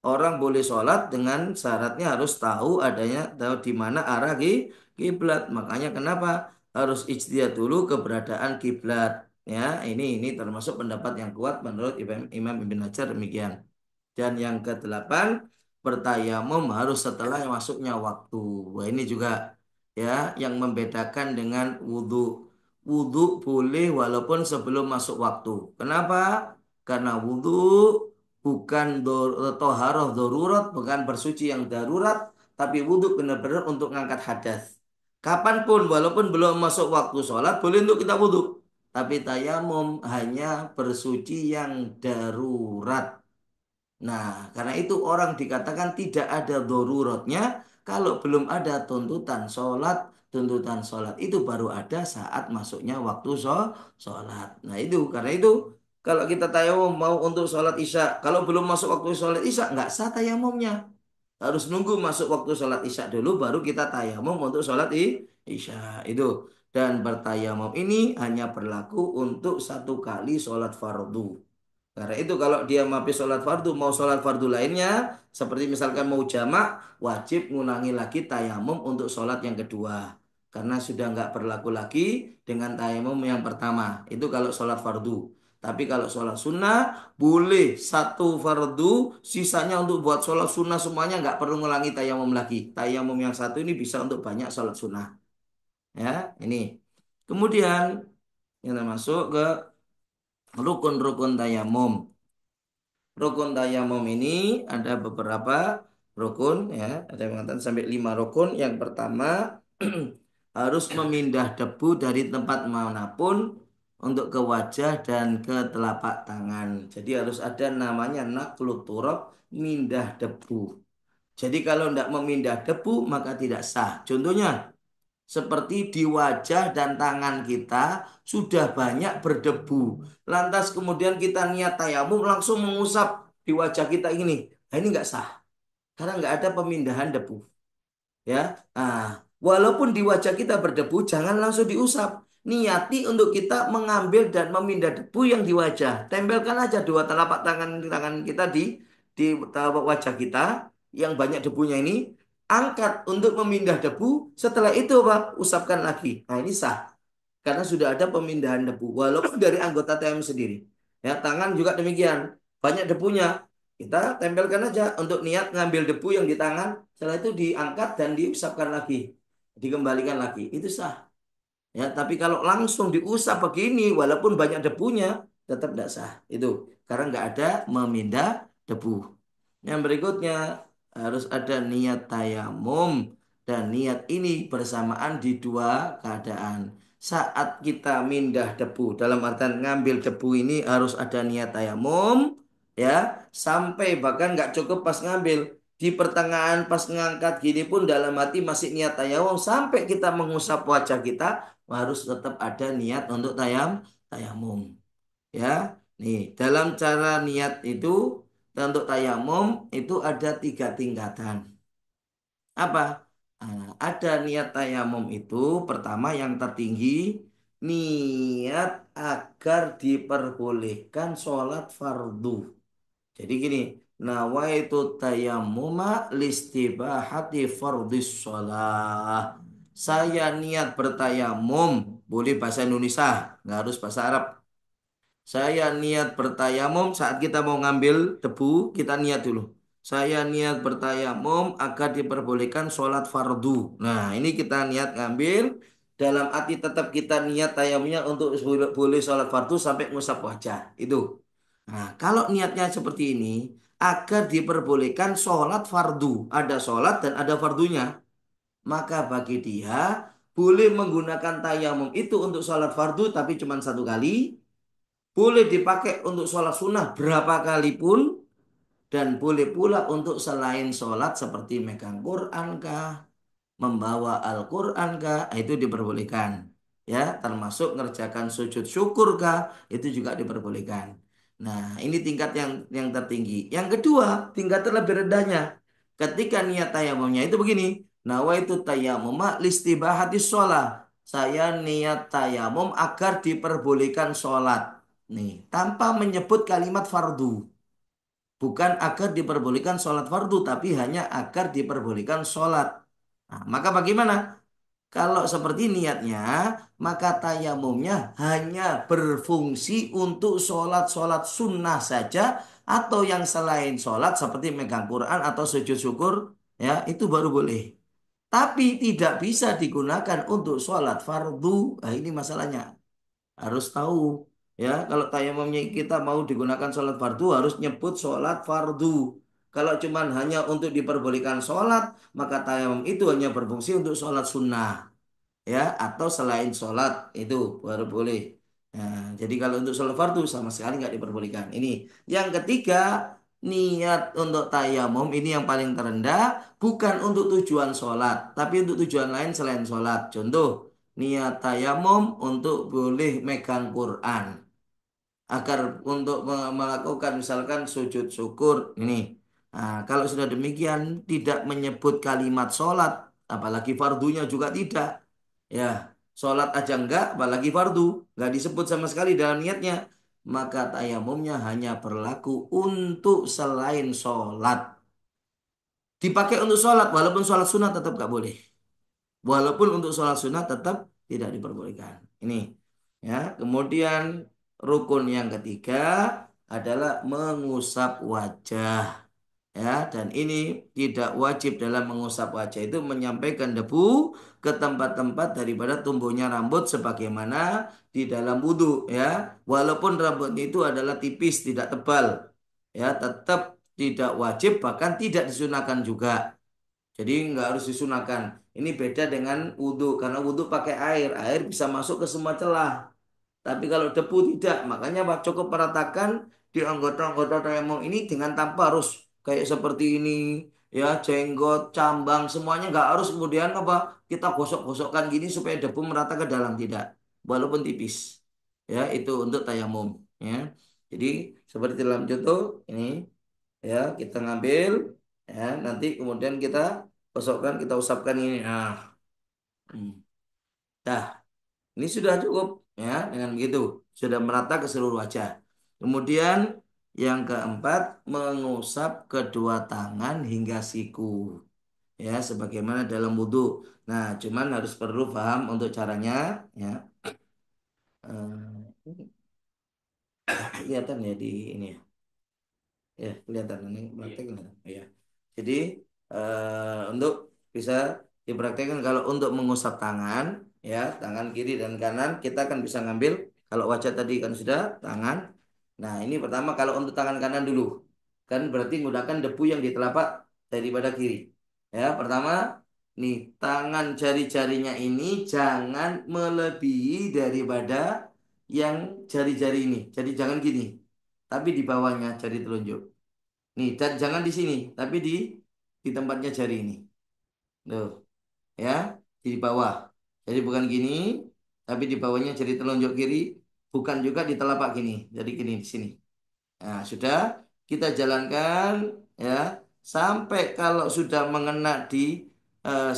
Orang boleh sholat dengan syaratnya harus tahu adanya, tahu di mana arah kiblat. Makanya kenapa harus ijtihad dulu keberadaan kiblat. Ya, ini termasuk pendapat yang kuat menurut Imam Ibn Hajar demikian. Dan yang kedelapan, bertayamum harus setelah masuknya waktu. Wah, ini juga ya yang membedakan dengan wudhu. Wudhu boleh walaupun sebelum masuk waktu. Kenapa? Karena wudhu bukan toharoh darurat, bukan bersuci yang darurat, tapi wudhu benar-benar untuk ngangkat hadas. Kapanpun, walaupun belum masuk waktu sholat, boleh untuk kita wudhu. Tapi tayamum hanya bersuci yang darurat. Nah, karena itu orang dikatakan tidak ada daruratnya kalau belum ada tuntutan sholat. Tuntutan sholat itu baru ada saat masuknya waktu sholat. Nah itu, karena itu kalau kita tayamum mau untuk sholat isya, kalau belum masuk waktu sholat isya, nggak sah tayamumnya. Harus nunggu masuk waktu sholat isya dulu, baru kita tayamum untuk sholat isya. Itu. Dan bertayamum ini hanya berlaku untuk satu kali sholat fardu. Karena itu kalau dia habis sholat fardu, mau sholat fardu lainnya, seperti misalkan mau jamak, wajib ngulangi lagi tayamum untuk sholat yang kedua. Karena sudah nggak berlaku lagi dengan tayamum yang pertama. Itu kalau sholat fardu. Tapi kalau sholat sunnah, boleh satu fardu, sisanya untuk buat sholat sunnah semuanya nggak perlu ngulangi tayamum lagi. Tayamum yang satu ini bisa untuk banyak sholat sunnah. Ya, ini. Kemudian kita masuk ke rukun-rukun tayamum. Rukun tayamum ini ada beberapa rukun ya, ada yang mengatakan sampai 5 rukun. Yang pertama harus memindah debu dari tempat manapun untuk ke wajah dan ke telapak tangan. Jadi harus ada namanya naklut turab, mindah debu. Jadi kalau tidak memindah debu maka tidak sah. Contohnya seperti di wajah dan tangan kita sudah banyak berdebu. Lantas kemudian kita niat tayamum langsung mengusap di wajah kita ini. Nah, ini nggak sah. Karena nggak ada pemindahan debu. Ya, walaupun di wajah kita berdebu, jangan langsung diusap. Niati untuk kita mengambil dan memindah debu yang di wajah. Tempelkan aja dua telapak tangan tangan kita di telapak wajah kita yang banyak debunya ini. Angkat untuk memindah debu. Setelah itu apa? Usapkan lagi. Nah ini sah. Karena sudah ada pemindahan debu. Walaupun dari anggota TM sendiri. Ya, tangan juga demikian. Banyak debunya. Kita tempelkan aja untuk niat ngambil debu yang di tangan. Setelah itu diangkat dan diusapkan lagi. Dikembalikan lagi. Itu sah. Ya, tapi kalau langsung diusap begini, walaupun banyak debunya, tetap tidak sah. Itu. Karena nggak ada memindah debu. Yang berikutnya harus ada niat tayamum dan niat ini bersamaan di dua keadaan. Saat kita mindah debu, dalam artian ngambil debu ini harus ada niat tayamum, ya, sampai bahkan nggak cukup pas ngambil. Di pertengahan pas ngangkat gini pun dalam hati masih niat tayamum sampai kita mengusap wajah kita harus tetap ada niat untuk tayamum. Ya, nih dalam cara niat itu untuk tayamum itu ada 3 tingkatan. Apa? Ada niat tayamum itu pertama yang tertinggi niat agar diperbolehkan sholat fardu. Jadi gini, nawaitu tayammuma listibahati fardis sholat. Saya niat bertayamum, boleh bahasa Indonesia, nggak harus bahasa Arab. Saya niat bertayamum saat kita mau ngambil debu, kita niat dulu. Saya niat bertayamum agar diperbolehkan sholat fardu. Nah, ini kita niat ngambil. Dalam arti tetap kita niat tayamumnya untuk boleh sholat fardu sampai ngusap wajah. Itu. Nah, kalau niatnya seperti ini, agar diperbolehkan sholat fardu. Ada sholat dan ada fardunya. Maka bagi dia, boleh menggunakan tayamum itu untuk sholat fardu, tapi cuma satu kali. Boleh dipakai untuk sholat sunnah berapa kali pun. Dan boleh pula untuk selain sholat seperti megang Quran kah, membawa Al-Quran kah, itu diperbolehkan. Ya, termasuk ngerjakan sujud syukur kah, itu juga diperbolehkan. Nah, ini tingkat yang tertinggi. Yang kedua, tingkat terlebih rendahnya. Ketika niat tayamumnya itu begini, nawaitu tayammuma listibahati sholat. Saya niat tayamum agar diperbolehkan sholat. Nih, tanpa menyebut kalimat fardu. Bukan agar diperbolehkan sholat fardu, tapi hanya agar diperbolehkan sholat. Nah, maka bagaimana? Kalau seperti niatnya, maka tayamumnya hanya berfungsi untuk sholat-sholat sunnah saja, atau yang selain sholat seperti megang Quran atau sujud syukur, ya itu baru boleh. Tapi tidak bisa digunakan untuk sholat fardu. Nah, ini masalahnya. Harus tahu. Ya, kalau tayamumnya kita mau digunakan sholat fardu harus nyebut sholat fardu. Kalau cuman hanya untuk diperbolehkan sholat, maka tayamum itu hanya berfungsi untuk sholat sunnah, ya, atau selain sholat itu baru boleh. Nah, jadi kalau untuk sholat fardu sama sekali nggak diperbolehkan. Ini yang ketiga, niat untuk tayamum ini yang paling terendah, bukan untuk tujuan sholat, tapi untuk tujuan lain selain sholat. Contoh, niat tayamum untuk boleh megang Quran agar untuk melakukan misalkan sujud syukur ini. Nah, kalau sudah demikian tidak menyebut kalimat sholat, apalagi fardunya juga tidak. Ya, sholat aja enggak, apalagi fardu, enggak disebut sama sekali dalam niatnya. Maka tayamumnya hanya berlaku untuk selain sholat. Dipakai untuk sholat, walaupun sholat sunnah tetap enggak boleh. Walaupun untuk sholat sunnah tetap tidak diperbolehkan. Ini ya. Kemudian rukun yang ketiga adalah mengusap wajah. Ya, dan ini tidak wajib dalam mengusap wajah itu menyampaikan debu ke tempat-tempat daripada tumbuhnya rambut sebagaimana di dalam wudhu ya. Walaupun rambutnya itu adalah tipis, tidak tebal, ya tetap tidak wajib bahkan tidak disunahkan juga. Jadi nggak harus disunahkan. Ini beda dengan wudhu karena wudhu pakai air, air bisa masuk ke semua celah. Tapi kalau debu tidak, makanya Pak cukup meratakan di anggota-anggota tayamum ini dengan tanpa harus kayak seperti ini, ya jenggot, cambang, semuanya nggak harus kemudian apa kita gosok-gosokkan gini supaya debu merata ke dalam tidak, walaupun tipis, ya itu untuk tayamum, ya. Jadi seperti dalam contoh ini, ya kita ngambil, ya nanti kemudian kita gosokkan, kita usapkan ini, nah, dah. Ini sudah cukup ya dengan begitu. Sudah merata ke seluruh wajah. Kemudian yang keempat mengusap kedua tangan hingga siku. Ya, sebagaimana dalam wudhu. Nah, cuman harus perlu paham untuk caranya ya. Kelihatan ya di ini ya. Ya, kelihatan ini
Iya.
praktek kelihatan. Ya. Jadi untuk bisa dipraktekkan kalau untuk mengusap tangan, ya tangan kiri dan kanan kita akan bisa ngambil. Kalau wajah tadi kan sudah tangan. Nah ini pertama kalau untuk tangan kanan dulu, kan berarti menggunakan debu yang di telapak daripada kiri. Ya pertama, nih tangan jari-jarinya ini jangan melebihi daripada yang jari-jari ini. Jadi jangan gini, tapi di bawahnya jari telunjuk. Nih, dan jangan di sini, tapi di tempatnya jari ini. Tuh, ya, di bawah. Jadi bukan gini, tapi di bawahnya jari telunjuk kiri, bukan juga di telapak gini. Jadi gini di sini. Nah, sudah kita jalankan ya sampai kalau sudah mengena di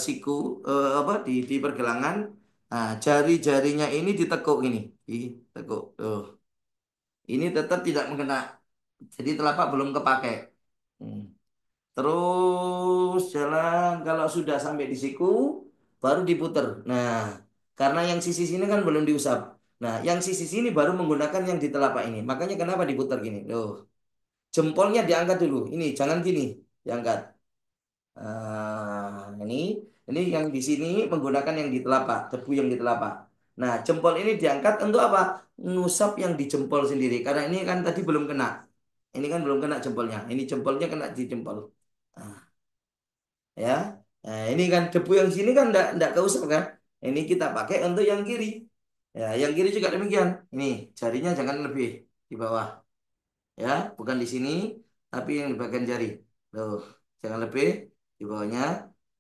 siku apa di pergelangan. Nah, jari-jarinya ini ditekuk ini, ditekuk. Tuh. Ini tetap tidak mengena. Jadi telapak belum kepakai. Hmm. Terus jalan kalau sudah sampai di siku baru diputer. Nah, karena yang sisi sini kan belum diusap. Nah, yang sisi sini baru menggunakan yang di telapak ini. Makanya kenapa diputer gini? Loh, jempolnya diangkat dulu. Ini jangan gini, diangkat. Ini yang di sini menggunakan yang di telapak, tebu yang di telapak. Nah, jempol ini diangkat untuk apa? Ngusap yang di jempol sendiri. Karena ini kan tadi belum kena. Ini kan belum kena jempolnya. Ini jempolnya kena di jempol. Nah, ya. Nah, ini kan debu yang sini kan enggak keusap kan? Ini kita pakai untuk yang kiri. Ya, yang kiri juga demikian. Ini jarinya jangan lebih di bawah. Ya, bukan di sini, tapi yang di bagian jari. Tuh, jangan lebih di bawahnya.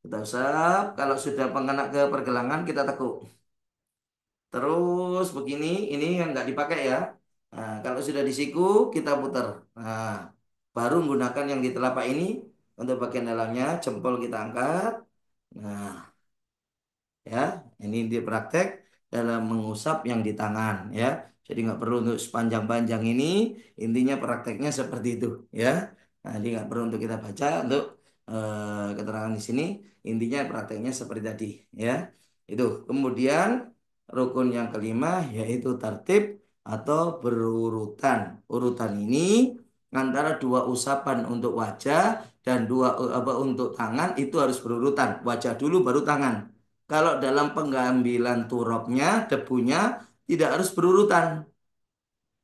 Kita usap. Kalau sudah mengena ke pergelangan, kita tekuk. Terus begini, ini yang nggak dipakai ya. Nah, kalau sudah di siku, kita putar. Nah, baru menggunakan yang di telapak ini untuk bagian dalamnya, jempol kita angkat. Nah, ya ini dia praktek dalam mengusap yang di tangan ya, jadi nggak perlu untuk sepanjang-panjang ini, intinya prakteknya seperti itu ya. Nah, jadi nggak perlu untuk kita baca untuk keterangan di sini, intinya prakteknya seperti tadi ya. Itu kemudian rukun yang kelima yaitu tertib atau berurutan. Urutan ini antara dua usapan untuk wajah dan dua apa untuk tangan itu harus berurutan, wajah dulu baru tangan. Kalau dalam pengambilan turapnya, debunya tidak harus berurutan.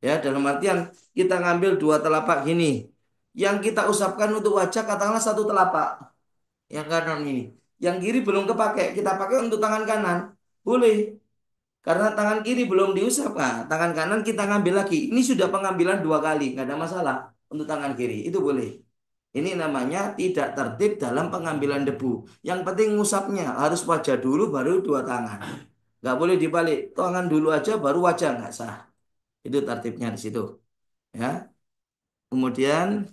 Ya, dalam artian kita ngambil dua telapak gini. Yang kita usapkan untuk wajah katakanlah satu telapak. Yang kanan ini. Yang kiri belum kepake. Kita pakai untuk tangan kanan. Boleh. Karena tangan kiri belum diusap. Nah, tangan kanan kita ngambil lagi. Ini sudah pengambilan dua kali. Nggak ada masalah untuk tangan kiri. Itu boleh. Ini namanya tidak tertib dalam pengambilan debu. Yang penting ngusapnya harus wajah dulu baru dua tangan. Nggak boleh dibalik. Tangan dulu aja baru wajah nggak sah. Itu tertibnya di situ. Ya. Kemudian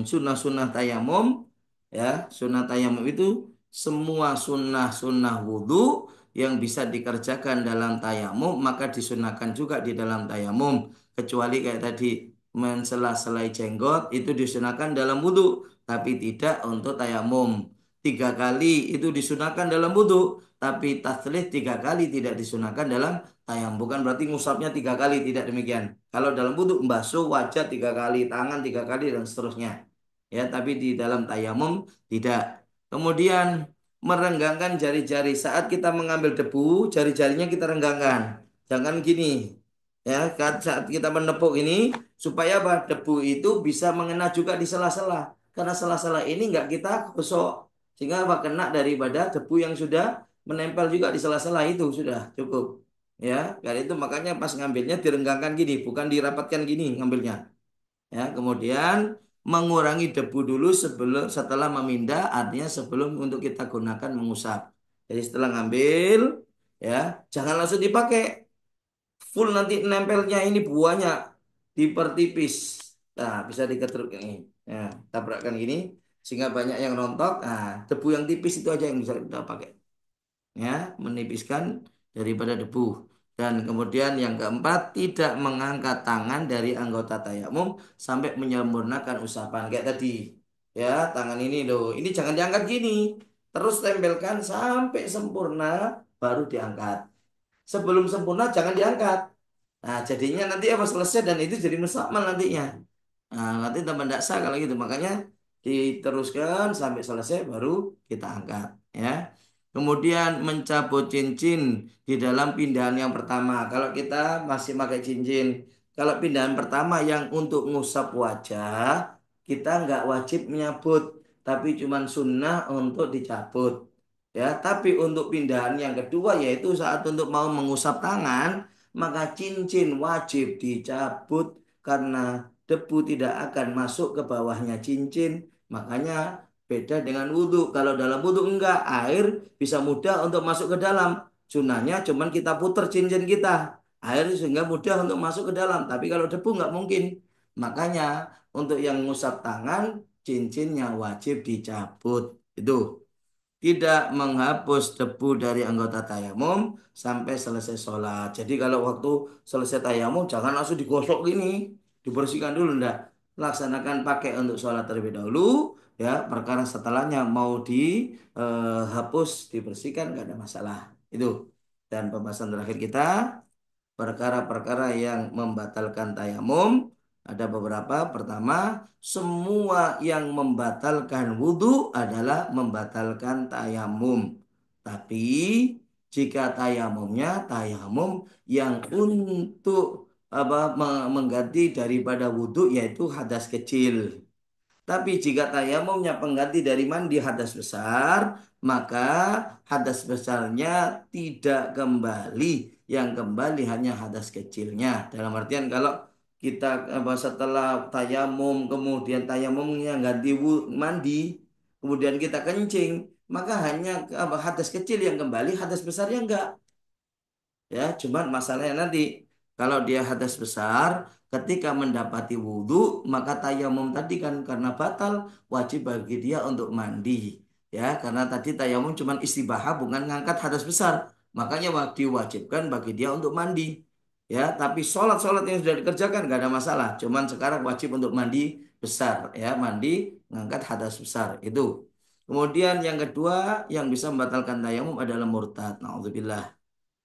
sunnah-sunnah tayamum, ya, sunnah tayamum itu semua sunnah-sunnah wudhu yang bisa dikerjakan dalam tayamum maka disunahkan juga di dalam tayamum, kecuali kayak tadi mensela-selai jenggot itu disunahkan dalam wudhu tapi tidak untuk tayamum. Tiga kali itu disunahkan dalam wudhu tapi taslih tiga kali tidak disunahkan dalam tayamum. Bukan berarti ngusapnya tiga kali, tidak demikian. Kalau dalam wudhu membasuh wajah tiga kali, tangan tiga kali dan seterusnya. Ya, tapi di dalam tayamum tidak. Kemudian merenggangkan jari-jari saat kita mengambil debu, jari-jarinya kita renggangkan. Jangan gini. Ya, saat kita menepuk ini supaya apa? Debu itu bisa mengena juga di sela-sela. Karena sela-sela ini nggak kita gosok sehingga apa? Kena daripada debu yang sudah menempel juga di sela-sela itu sudah cukup. Ya, karena itu makanya pas ngambilnya direnggangkan gini, bukan dirapatkan gini ngambilnya. Ya, kemudian mengurangi debu dulu sebelum setelah memindah, artinya sebelum untuk kita gunakan mengusap. Jadi setelah ngambil, ya, jangan langsung dipakai. Full nanti nempelnya ini buahnya dipertipis. Nah, bisa diketruk ini. Ya, tabrakkan gini sehingga banyak yang rontok. Nah, debu yang tipis itu aja yang bisa kita pakai. Ya, menipiskan daripada debu. Dan kemudian yang keempat, tidak mengangkat tangan dari anggota tayamum sampai menyempurnakan usapan kayak tadi. Ya, tangan ini loh, ini jangan diangkat gini. Terus tempelkan sampai sempurna baru diangkat. Sebelum sempurna jangan diangkat. Nah, jadinya nanti apa selesai dan itu jadi musakmal nantinya. Nah, nanti tambah tidak sah kalau gitu. Makanya diteruskan sampai selesai baru kita angkat. Ya. Kemudian mencabut cincin di dalam pindahan yang pertama. Kalau kita masih pakai cincin. Kalau pindahan pertama yang untuk ngusap wajah, kita nggak wajib menyabut. Tapi cuman sunnah untuk dicabut. Ya, tapi untuk pindahan yang kedua yaitu saat untuk mau mengusap tangan, maka cincin wajib dicabut karena debu tidak akan masuk ke bawahnya cincin. Makanya beda dengan wudhu. Kalau dalam wudhu enggak, air bisa mudah untuk masuk ke dalam. Sunahnya cuman kita putar cincin kita. Air sehingga mudah untuk masuk ke dalam. Tapi kalau debu enggak mungkin. Makanya untuk yang ngusap tangan, cincinnya wajib dicabut. Itu tidak menghapus debu dari anggota tayamum sampai selesai sholat. Jadi kalau waktu selesai tayamum jangan langsung digosok gini, dibersihkan dulu ndak. Laksanakan pakai untuk sholat terlebih dahulu, ya. Perkara setelahnya mau dihapus, dibersihkan nggak ada masalah. Itu. Dan pembahasan terakhir kita perkara-perkara yang membatalkan tayamum ada beberapa. Pertama, semua yang membatalkan wudhu adalah membatalkan tayamum. Tapi jika tayamumnya tayamum yang untuk mengganti daripada wudhu yaitu hadas kecil. Tapi jika tayamumnya pengganti dari mandi hadas besar, maka hadas besarnya tidak kembali. Yang kembali hanya hadas kecilnya. Dalam artian kalau kita setelah tayamum, kemudian tayamumnya ganti mandi, kemudian kita kencing, maka hanya hadas kecil yang kembali, hadas besarnya enggak. Ya, cuman masalahnya nanti kalau dia hadas besar, ketika mendapati wudhu, maka tayamum tadi kan karena batal, wajib bagi dia untuk mandi. Ya, karena tadi tayamum cuman istibahah bukan ngangkat hadas besar. Makanya diwajibkan bagi dia untuk mandi. Ya, tapi sholat-sholat yang sudah dikerjakan gak ada masalah. Cuman sekarang wajib untuk mandi besar. Ya, mandi ngangkat hadas besar. Itu. Kemudian yang kedua yang bisa membatalkan tayamum adalah murtad. Nauzubillah.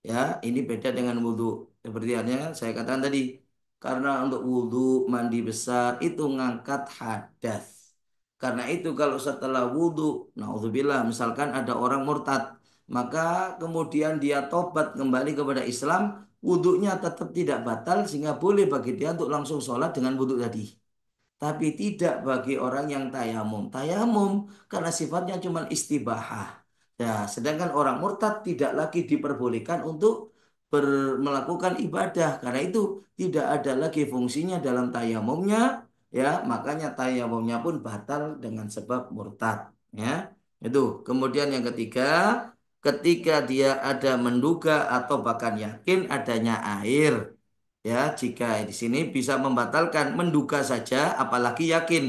Ya, ini beda dengan wudhu. Seperti halnya saya katakan tadi, karena untuk wudhu mandi besar itu ngangkat hadas. Karena itu kalau setelah wudhu, naudzubillah, misalkan ada orang murtad, maka kemudian dia tobat kembali kepada Islam, wudhunya tetap tidak batal sehingga boleh bagi dia untuk langsung sholat dengan wudhu tadi. Tapi tidak bagi orang yang tayamum. Tayamum karena sifatnya cuma istibahah. Nah, sedangkan orang murtad tidak lagi diperbolehkan untuk melakukan ibadah. Karena itu tidak ada lagi fungsinya dalam tayamumnya. Ya, makanya tayamumnya pun batal dengan sebab murtad. Ya, itu. Kemudian yang ketiga, ketika dia ada menduga atau bahkan yakin adanya air. Ya, jika di sini bisa membatalkan menduga saja, apalagi yakin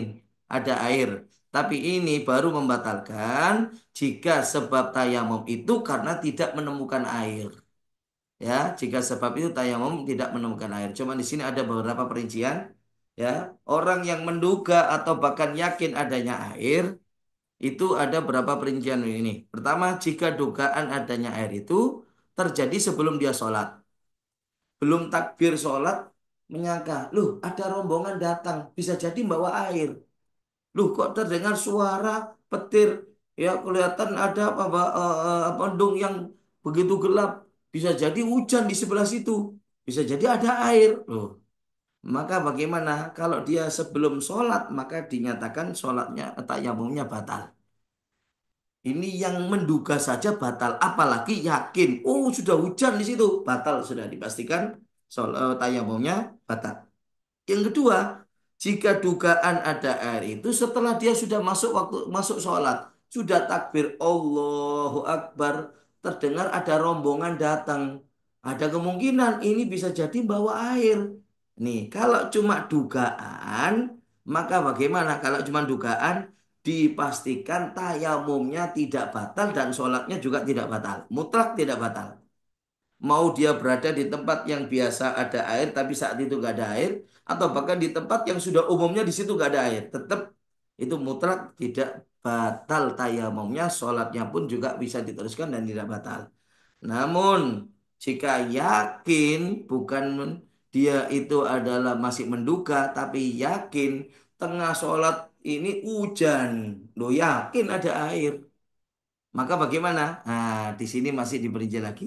ada air. Tapi ini baru membatalkan jika sebab tayamum itu karena tidak menemukan air. Ya, jika sebab itu tayamum tidak menemukan air. Cuma di sini ada beberapa perincian. Ya, orang yang menduga atau bahkan yakin adanya air itu ada berapa perincian ini. Pertama, jika dugaan adanya air itu terjadi sebelum dia sholat. Belum takbir sholat, menyangka, loh ada rombongan datang, bisa jadi bawa air. Loh kok terdengar suara petir, ya kelihatan ada mendung yang begitu gelap. Bisa jadi hujan di sebelah situ, bisa jadi ada air. Loh, maka bagaimana kalau dia sebelum sholat, maka dinyatakan sholatnya, tayamumnya batal. Ini yang menduga saja batal, apalagi yakin. Oh, sudah hujan di situ, batal sudah dipastikan tayamumnya batal. Yang kedua, jika dugaan ada air itu setelah dia sudah masuk waktu masuk sholat, sudah takbir Allahu Akbar, terdengar ada rombongan datang. Ada kemungkinan ini bisa jadi bawa air. Nih, kalau cuma dugaan, maka bagaimana? Kalau cuma dugaan, dipastikan tayamumnya tidak batal dan sholatnya juga tidak batal. Mutlak tidak batal. Mau dia berada di tempat yang biasa ada air, tapi saat itu nggak ada air, atau bahkan di tempat yang sudah umumnya di situ nggak ada air, tetap itu mutlak tidak batal tayamumnya, sholatnya pun juga bisa diteruskan dan tidak batal. Namun jika yakin bukan dia itu adalah masih menduga, tapi yakin tengah sholat ini hujan, lo yakin ada air. Maka bagaimana? Nah, di sini masih diperinci lagi.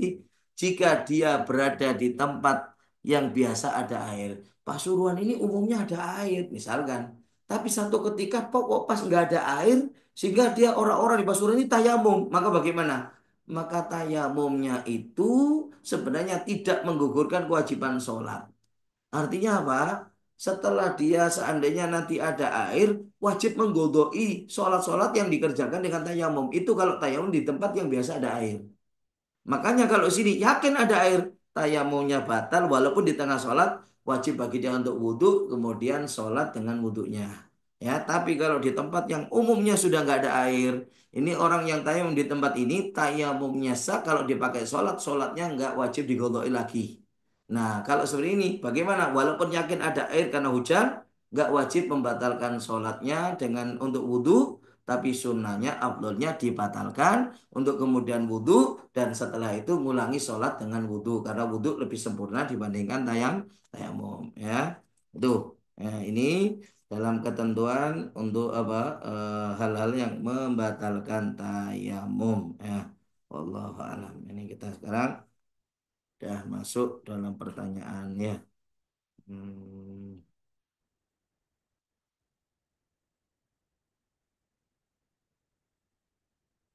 Jika dia berada di tempat yang biasa ada air. Pasuruan ini umumnya ada air, misalkan. Tapi satu ketika pokok pas nggak ada air, sehingga dia orang-orang di Pasuruan ini tayamum. Maka bagaimana? Maka tayamumnya itu sebenarnya tidak menggugurkan kewajiban sholat. Artinya apa? Setelah dia seandainya nanti ada air, wajib menggodoi sholat-sholat yang dikerjakan dengan tayamum. Itu kalau tayamum di tempat yang biasa ada air. Makanya kalau sini yakin ada air, tayamumnya batal walaupun di tengah sholat, wajib bagi dia untuk wudhu, kemudian sholat dengan wudhunya. Ya, tapi kalau di tempat yang umumnya sudah nggak ada air, ini orang yang tayamum di tempat ini, tayamumnya sah kalau dipakai sholat, sholatnya nggak wajib digodoi lagi. Nah, kalau seperti ini, bagaimana? Walaupun yakin ada air karena hujan, nggak wajib membatalkan sholatnya dengan untuk wudhu, tapi sunnahnya, afdolnya dibatalkan untuk kemudian wudhu dan setelah itu ngulangi sholat dengan wudhu karena wudhu lebih sempurna dibandingkan tayamum ya itu ini dalam ketentuan untuk apa hal-hal yang membatalkan tayamum ya. Wallahu alam. Ini kita sekarang sudah masuk dalam pertanyaannya. Hmm,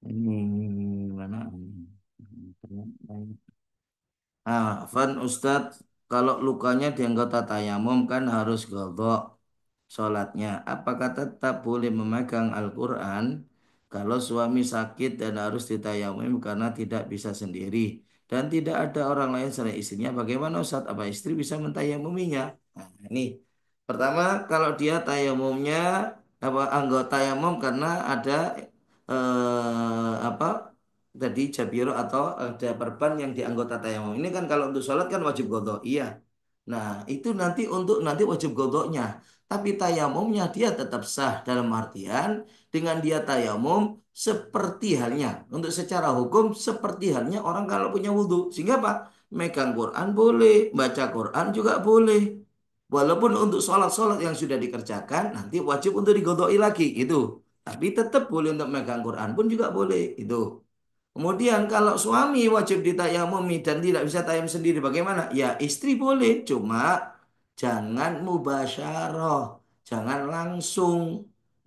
ini mana? Afan Ustadz, kalau lukanya di anggota tayamum kan harus godok sholatnya. Apakah tetap boleh memegang Al-Quran kalau suami sakit dan harus ditayamum karena tidak bisa sendiri dan tidak ada orang lain selain istrinya? Bagaimana Ustadz? Apa istri bisa mentayamuminya? Nah, ini pertama kalau dia tayamumnya apa anggota tayamum karena ada apa tadi jabiro atau ada perban yang di anggota tayamum. Ini kan kalau untuk sholat kan wajib godok. Iya. Nah, itu nanti untuk nanti wajib godoknya. Tapi tayamumnya dia tetap sah dalam artian dengan dia tayamum seperti halnya. Untuk secara hukum seperti halnya orang kalau punya wudhu. Sehingga apa? Megang Quran boleh, baca Quran juga boleh. Walaupun untuk sholat-sholat yang sudah dikerjakan nanti wajib untuk digodoi lagi. Itu. Tapi tetap boleh untuk megang Quran pun juga boleh. Itu. Kemudian kalau suami wajib ditayamumi dan tidak bisa tayamum sendiri bagaimana? Ya istri boleh, cuma jangan mubasyarah, jangan langsung.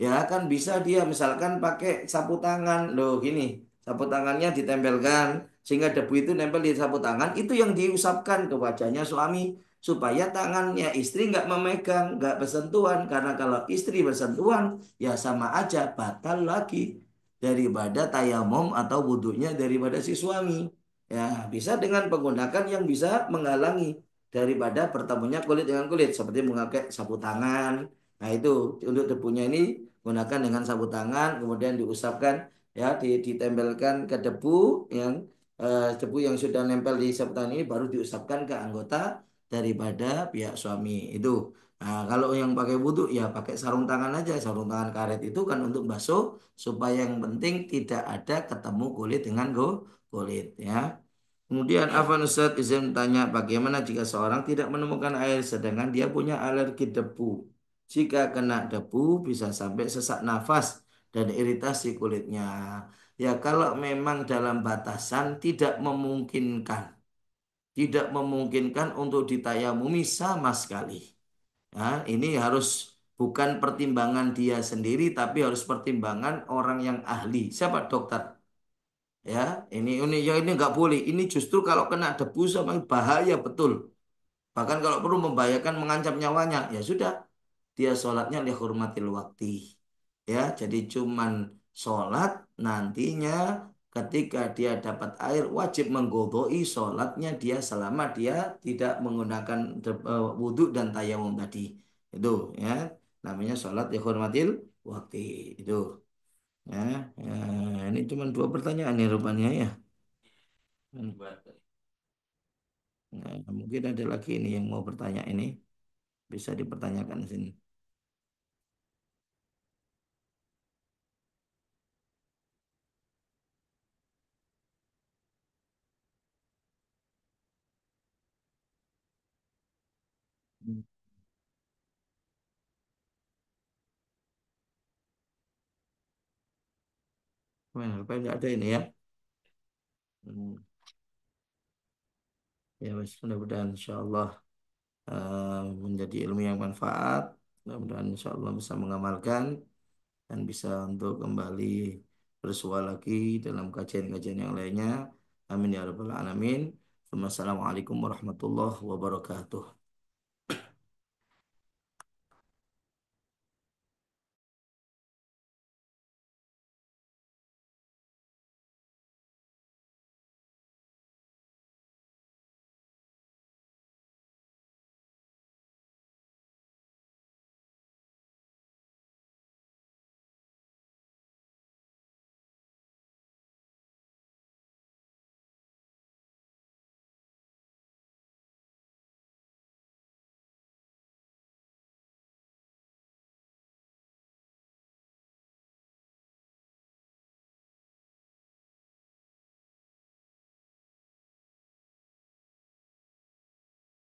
Ya kan bisa dia misalkan pakai sapu tangan, loh gini, sapu tangannya ditempelkan sehingga debu itu nempel di sapu tangan, itu yang diusapkan ke wajahnya suami supaya tangannya istri nggak memegang, nggak bersentuhan. Karena kalau istri bersentuhan, ya sama aja batal lagi daripada tayamum atau wudhunya daripada si suami. Ya, bisa dengan menggunakan yang bisa menghalangi daripada bertemunya kulit dengan kulit seperti memakai sapu tangan. Nah, itu untuk debunya ini gunakan dengan sapu tangan kemudian diusapkan ya ditempelkan ke debu yang debu yang sudah nempel di sapu tangan ini baru diusapkan ke anggota daripada pihak suami. Itu. Nah, kalau yang pakai wudhu ya pakai sarung tangan aja. Sarung tangan karet itu kan untuk basuh supaya yang penting tidak ada ketemu kulit dengan kulit ya. Kemudian Afan Ustadz izin tanya bagaimana jika seorang tidak menemukan air sedangkan dia punya alergi debu. Jika kena debu bisa sampai sesak nafas dan iritasi kulitnya. Ya kalau memang dalam batasan tidak memungkinkan untuk ditayamumi sama sekali. Ya, ini harus bukan pertimbangan dia sendiri tapi harus pertimbangan orang yang ahli. Siapa dokter? Ya, ini nggak boleh. Ini justru kalau kena debu sama bahaya betul. Bahkan kalau perlu membahayakan mengancam nyawanya, ya sudah dia sholatnya lihurmatil wakti. Ya, jadi cuman sholat nantinya ketika dia dapat air wajib menggodoi sholatnya dia selama dia tidak menggunakan wudhu dan tayamum tadi. Itu ya namanya sholat lihurmatil wakti itu. Ya, ya, ini cuma dua pertanyaan ya rupanya ya. Hmm.
Buat
Nah, mungkin ada lagi ini yang mau bertanya ini bisa dipertanyakan di sini. Hmm. Well, rupanya nggak ada ini ya. Hmm. Ya, wes, mudah-mudahan insya Allah menjadi ilmu yang manfaat. Mudah-mudahan insya Allah bisa mengamalkan dan bisa untuk kembali bersua lagi dalam kajian-kajian yang lainnya. Amin ya rabbal alamin. Wassalamualaikum warahmatullahi wabarakatuh.